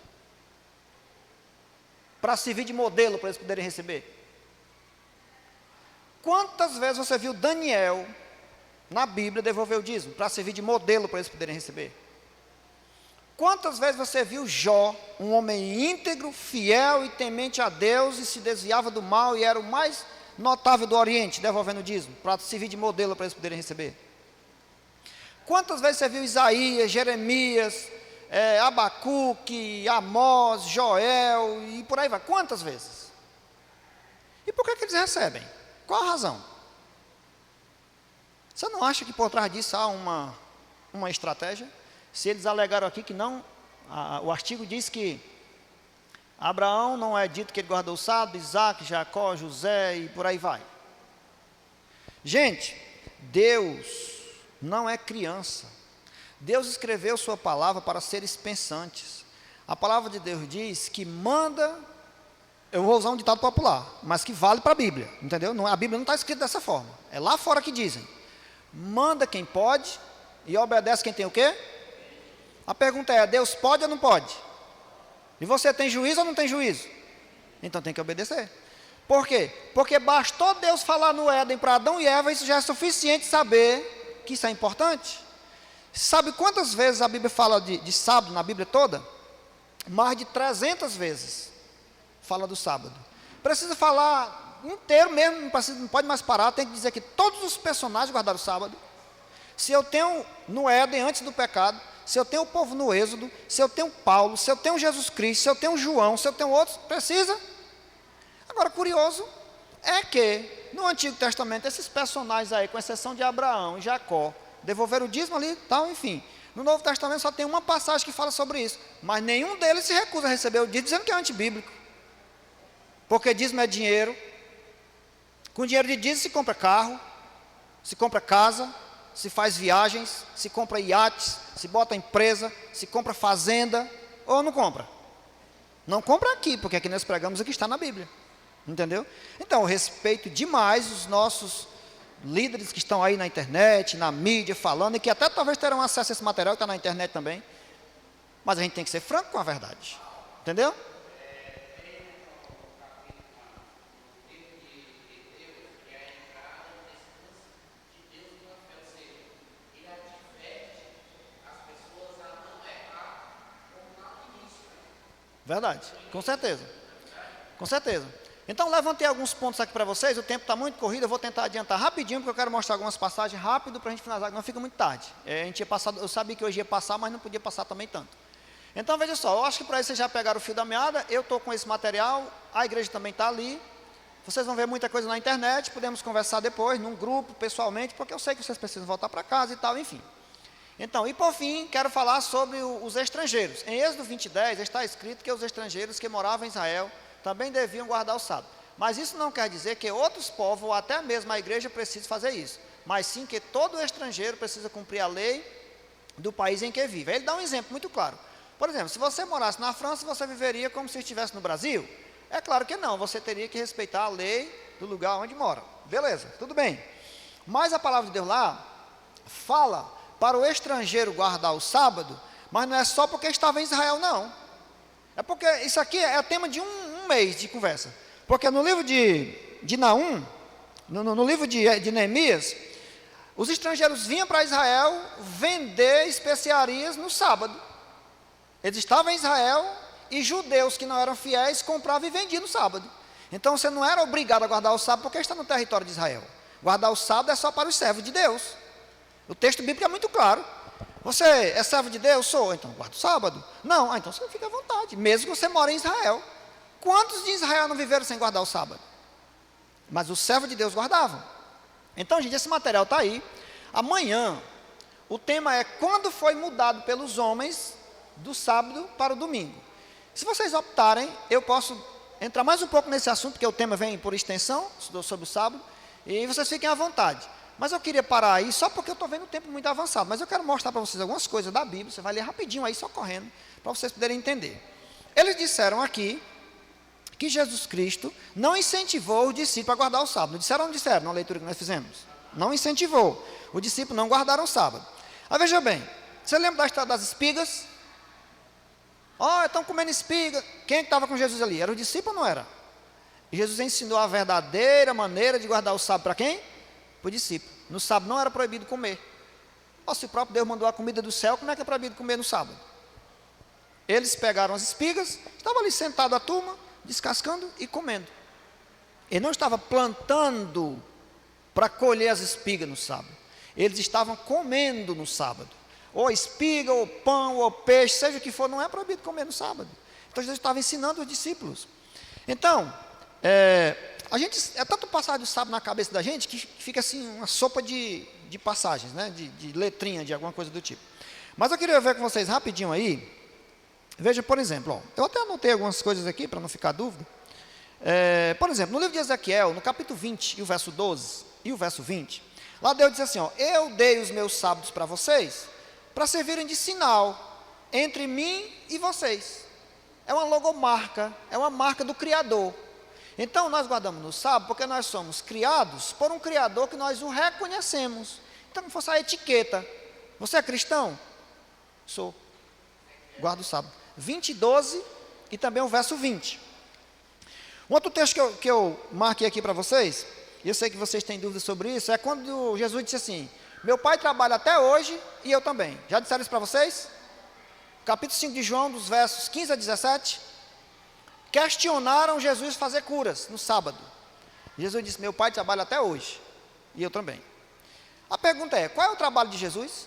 Para servir de modelo para eles poderem receber. Quantas vezes você viu Daniel na Bíblia devolver o dízimo? Para servir de modelo para eles poderem receber. Quantas vezes você viu Jó, um homem íntegro, fiel e temente a Deus, e se desviava do mal e era o mais notável do Oriente, devolvendo o dízimo, para servir de modelo para eles poderem receber? Quantas vezes você viu Isaías, Jeremias, Abacuque, Amós, Joel e por aí vai? Quantas vezes? E por que eles recebem? Qual a razão? Você não acha que por trás disso há uma estratégia? Se eles alegaram aqui que não, o artigo diz que Abraão não é dito que ele guardou o sábado, Isaac, Jacó, José e por aí vai. Gente, Deus não é criança. Deus escreveu sua palavra para seres pensantes. A palavra de Deus diz que manda, eu vou usar um ditado popular, mas que vale para a Bíblia, entendeu? A Bíblia não está escrita dessa forma, é lá fora que dizem. Manda quem pode e obedece quem tem o quê? A pergunta é, Deus pode ou não pode? E você tem juízo ou não tem juízo? Então tem que obedecer. Por quê? Porque bastou Deus falar no Éden para Adão e Eva, isso já é suficiente saber que isso é importante. Sabe quantas vezes a Bíblia fala de sábado na Bíblia toda? Mais de 300 vezes fala do sábado. Precisa falar inteiro mesmo, não pode mais parar, tem que dizer que todos os personagens guardaram o sábado. Se eu tenho no Éden, antes do pecado, se eu tenho o povo no Êxodo, se eu tenho Paulo, se eu tenho Jesus Cristo, se eu tenho João, se eu tenho outros, precisa. Agora, curioso é que no Antigo Testamento, esses personagens aí, com exceção de Abraão e Jacó, devolveram o dízimo ali, tal, enfim. No Novo Testamento só tem uma passagem que fala sobre isso, mas nenhum deles se recusa a receber o dízimo, dizendo que é antibíblico. Porque dízimo é dinheiro. Com dinheiro de dízimo se compra carro, se compra casa, se faz viagens, se compra iates, se bota empresa, se compra fazenda, ou não compra? Não compra aqui, porque aqui nós pregamos o que está na Bíblia, entendeu? Então, eu respeito demais os nossos líderes que estão aí na internet, na mídia, falando, e que até talvez terão acesso a esse material que está na internet também, mas a gente tem que ser franco com a verdade, entendeu? Verdade, com certeza, com certeza. Então levantei alguns pontos aqui para vocês, o tempo está muito corrido, eu vou tentar adiantar rapidinho, porque eu quero mostrar algumas passagens rápido para a gente finalizar, não fica muito tarde. A gente ia passar, eu sabia que hoje ia passar, mas não podia passar também tanto. Então veja só, eu acho que para isso vocês já pegaram o fio da meada, eu estou com esse material, a igreja também está ali, vocês vão ver muita coisa na internet, podemos conversar depois, num grupo, pessoalmente, porque eu sei que vocês precisam voltar para casa e tal, enfim. Então, e por fim, quero falar sobre os estrangeiros. Em Êxodo 20:10 está escrito que os estrangeiros que moravam em Israel também deviam guardar o sábado. Mas isso não quer dizer que outros povos, ou até mesmo a igreja, precisem fazer isso. Mas sim que todo estrangeiro precisa cumprir a lei do país em que vive. Ele dá um exemplo muito claro. Por exemplo, se você morasse na França, você viveria como se estivesse no Brasil? É claro que não, você teria que respeitar a lei do lugar onde mora. Beleza, tudo bem. Mas a palavra de Deus lá fala para o estrangeiro guardar o sábado, mas não é só porque estava em Israel, não. É porque isso aqui é tema de um mês de conversa. Porque no livro de Naum, no livro de Neemias, os estrangeiros vinham para Israel vender especiarias no sábado. Eles estavam em Israel e judeus que não eram fiéis compravam e vendiam no sábado. Então você não era obrigado a guardar o sábado porque está no território de Israel. Guardar o sábado é só para os servos de Deus. O texto bíblico é muito claro. Você é servo de Deus? Sou. Então guarda o sábado. Não, então você fica à vontade, mesmo que você mora em Israel. Quantos de Israel não viveram sem guardar o sábado? Mas os servos de Deus guardavam. Então, gente, esse material está aí. Amanhã, o tema é quando foi mudado pelos homens do sábado para o domingo. Se vocês optarem, eu posso entrar mais um pouco nesse assunto, porque o tema vem por extensão, sobre o sábado, e vocês fiquem à vontade. Mas eu queria parar aí, só porque eu estou vendo o tempo muito avançado, mas eu quero mostrar para vocês algumas coisas da Bíblia, você vai ler rapidinho aí, só correndo, para vocês poderem entender. Eles disseram aqui que Jesus Cristo não incentivou os discípulos a guardar o sábado. Disseram ou não disseram na leitura que nós fizemos? Não incentivou. Os discípulos não guardaram o sábado. Aí veja bem, você lembra da história das espigas? Estão comendo espiga. Quem é que estava com Jesus ali? Era o discípulo ou não era? E Jesus ensinou a verdadeira maneira de guardar o sábado para quem? Para o discípulo. No sábado não era proibido comer. Se o próprio Deus mandou a comida do céu, como é que é proibido comer no sábado? Eles pegaram as espigas, estavam ali sentado a turma, descascando e comendo. Ele não estava plantando para colher as espigas no sábado. Eles estavam comendo no sábado. Ou espiga, ou pão, ou peixe, seja o que for, não é proibido comer no sábado. Então Jesus estava ensinando os discípulos. Então, a gente, é tanto passagem do sábado na cabeça da gente, que fica assim, uma sopa de passagens, né? de letrinha, de alguma coisa do tipo. Mas eu queria ver com vocês rapidinho aí. Veja, por exemplo, eu até anotei algumas coisas aqui, para não ficar dúvida. Por exemplo, no livro de Ezequiel, no capítulo 20, e o verso 12, e o verso 20, lá Deus diz assim, eu dei os meus sábados para vocês, para servirem de sinal entre mim e vocês. É uma logomarca, é uma marca do Criador. Então, nós guardamos no sábado, porque nós somos criados por um Criador que nós o reconhecemos. Então, não fosse a etiqueta. Você é cristão? Sou. Guardo o sábado. 20, 12 e também o verso 20. Um outro texto que eu marquei aqui para vocês, e eu sei que vocês têm dúvidas sobre isso, é quando Jesus disse assim, meu pai trabalha até hoje e eu também. Já disseram isso para vocês? Capítulo 5 de João, dos versos 15 a 17, questionaram Jesus fazer curas no sábado. Jesus disse, meu pai trabalha até hoje e eu também. A pergunta é, qual é o trabalho de Jesus?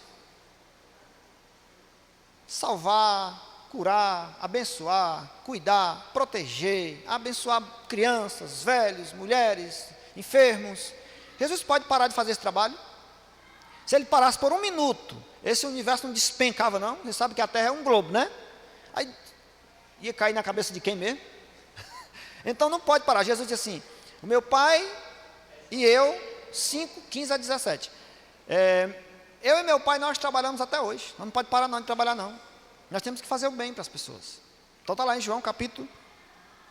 Salvar, curar, abençoar, cuidar, proteger, abençoar crianças, velhos, mulheres, enfermos. Jesus pode parar de fazer esse trabalho? Se ele parasse por um minuto, esse universo não despencava não, você sabe que a Terra é um globo, né? Aí ia cair na cabeça de quem mesmo? Então não pode parar. Jesus disse assim, o meu pai e eu, 5, 15 a 17. Eu e meu pai, nós trabalhamos até hoje. Nós não pode parar não de trabalhar não. Nós temos que fazer o bem para as pessoas. Então está lá em João capítulo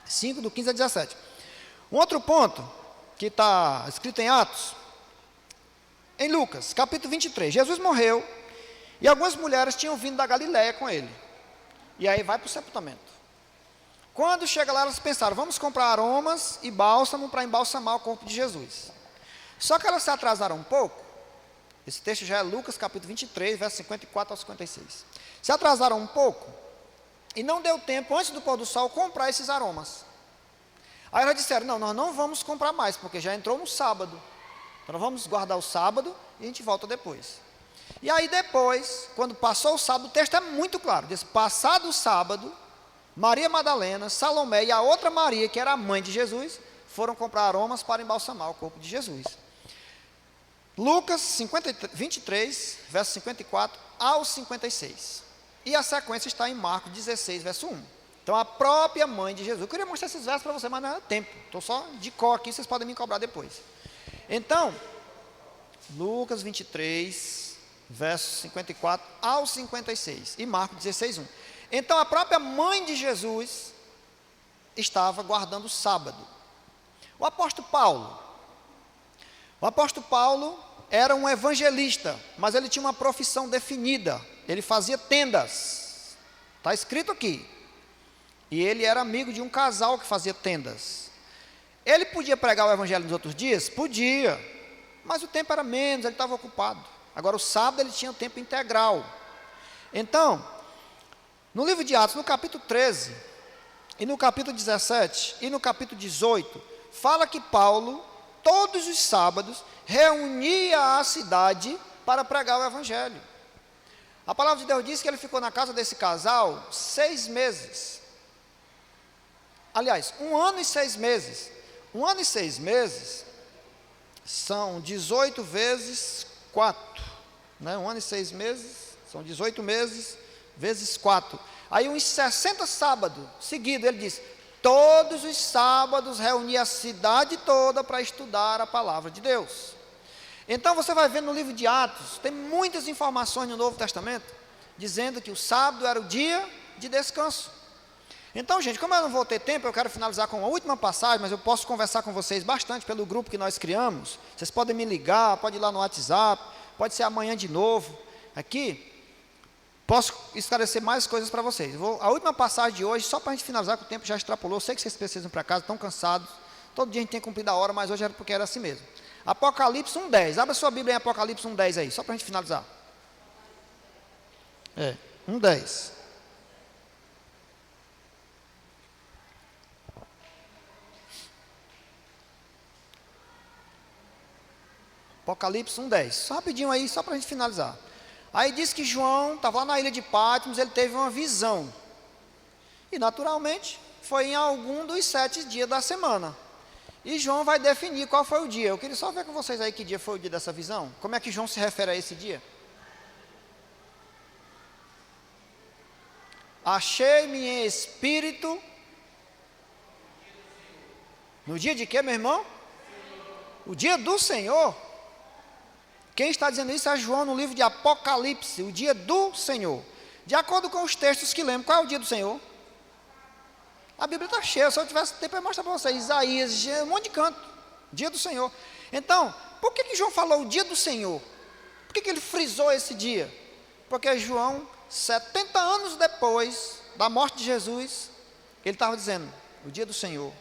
5, do 15 a 17. Um outro ponto, que está escrito em Atos, em Lucas, capítulo 23. Jesus morreu e algumas mulheres tinham vindo da Galiléia com ele. E aí vai para o sepultamento. Quando chega lá, elas pensaram, vamos comprar aromas e bálsamo para embalsamar o corpo de Jesus. Só que elas se atrasaram um pouco. Esse texto já é Lucas capítulo 23, versos 54 ao 56. Se atrasaram um pouco e não deu tempo, antes do pôr do sol, comprar esses aromas. Aí elas disseram, não, nós não vamos comprar mais, porque já entrou no sábado. Então nós vamos guardar o sábado e a gente volta depois. E aí depois, quando passou o sábado, o texto é muito claro. Diz, passado o sábado, Maria Madalena, Salomé e a outra Maria, que era a mãe de Jesus, foram comprar aromas para embalsamar o corpo de Jesus. Lucas 23, verso 54 ao 56. E a sequência está em Marcos 16, verso 1. Então a própria mãe de Jesus. Eu queria mostrar esses versos para você, mas não é tempo. Estou só de cor aqui, vocês podem me cobrar depois. Então, Lucas 23, verso 54 ao 56. E Marcos 16, 1. Então a própria mãe de Jesus estava guardando o sábado. O apóstolo Paulo era um evangelista, mas ele tinha uma profissão definida. Ele fazia tendas. Está escrito aqui. E ele era amigo de um casal que fazia tendas. Ele podia pregar o evangelho nos outros dias? Podia. Mas o tempo era menos, ele estava ocupado. Agora o sábado ele tinha o tempo integral. Então, no livro de Atos, no capítulo 13, e no capítulo 17, e no capítulo 18, fala que Paulo, todos os sábados, reunia a cidade para pregar o evangelho. A palavra de Deus diz que ele ficou na casa desse casal 6 meses. Aliás, 1 ano e 6 meses. 1 ano e 6 meses são 18 vezes 4, né? 1 ano e 6 meses, são 18 meses vezes 4. Aí uns 60 sábados seguidos, ele diz, todos os sábados reunia a cidade toda para estudar a palavra de Deus. Então você vai ver no livro de Atos, tem muitas informações no Novo Testamento, dizendo que o sábado era o dia de descanso. Então, gente, como eu não vou ter tempo, eu quero finalizar com uma última passagem, mas eu posso conversar com vocês bastante pelo grupo que nós criamos. Vocês podem me ligar, pode ir lá no WhatsApp, pode ser amanhã de novo. Aqui, posso esclarecer mais coisas para vocês. A última passagem de hoje, só para a gente finalizar, que o tempo já extrapolou. Eu sei que vocês precisam ir para casa, estão cansados. Todo dia a gente tem cumprido a hora, mas hoje era porque era assim mesmo. Apocalipse 1:10. Abra sua Bíblia em Apocalipse 1:10 aí, só para a gente finalizar. 1:10. Apocalipse 1:10. Só rapidinho aí, só para a gente finalizar. Aí diz que João estava lá na ilha de Patmos, ele teve uma visão. E naturalmente, foi em algum dos 7 dias da semana. E João vai definir qual foi o dia. Eu queria só ver com vocês aí que dia foi o dia dessa visão. Como é que João se refere a esse dia? Achei-me em espírito. No dia de quê, meu irmão? O dia do Senhor. Quem está dizendo isso é João no livro de Apocalipse, o dia do Senhor. De acordo com os textos que lemos, qual é o dia do Senhor? A Bíblia está cheia, se eu tivesse tempo eu ia mostrar para vocês. Isaías, um monte de canto, dia do Senhor. Então, por que João falou o dia do Senhor? Por que ele frisou esse dia? Porque João, 70 anos depois da morte de Jesus, ele estava dizendo, o dia do Senhor.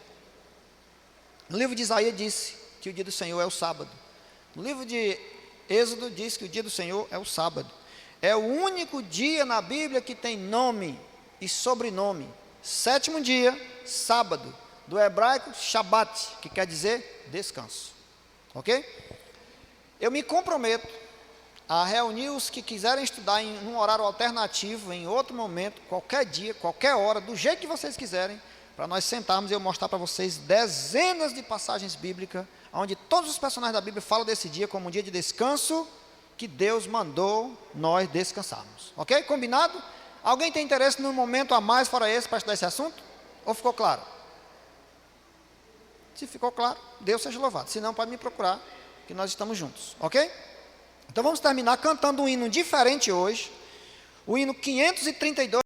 No livro de Isaías disse que o dia do Senhor é o sábado. No livro de Êxodo diz que o dia do Senhor é o sábado. É o único dia na Bíblia que tem nome e sobrenome. 7º dia, sábado. Do hebraico, Shabat, que quer dizer descanso. Ok? Eu me comprometo a reunir os que quiserem estudar em um horário alternativo, em outro momento, qualquer dia, qualquer hora, do jeito que vocês quiserem, para nós sentarmos e eu mostrar para vocês dezenas de passagens bíblicas, onde todos os personagens da Bíblia falam desse dia como um dia de descanso, que Deus mandou nós descansarmos. Ok? Combinado? Alguém tem interesse num momento a mais fora esse para estudar esse assunto? Ou ficou claro? Se ficou claro, Deus seja louvado. Se não, pode me procurar, que nós estamos juntos. Ok? Então vamos terminar cantando um hino diferente hoje. O hino 532.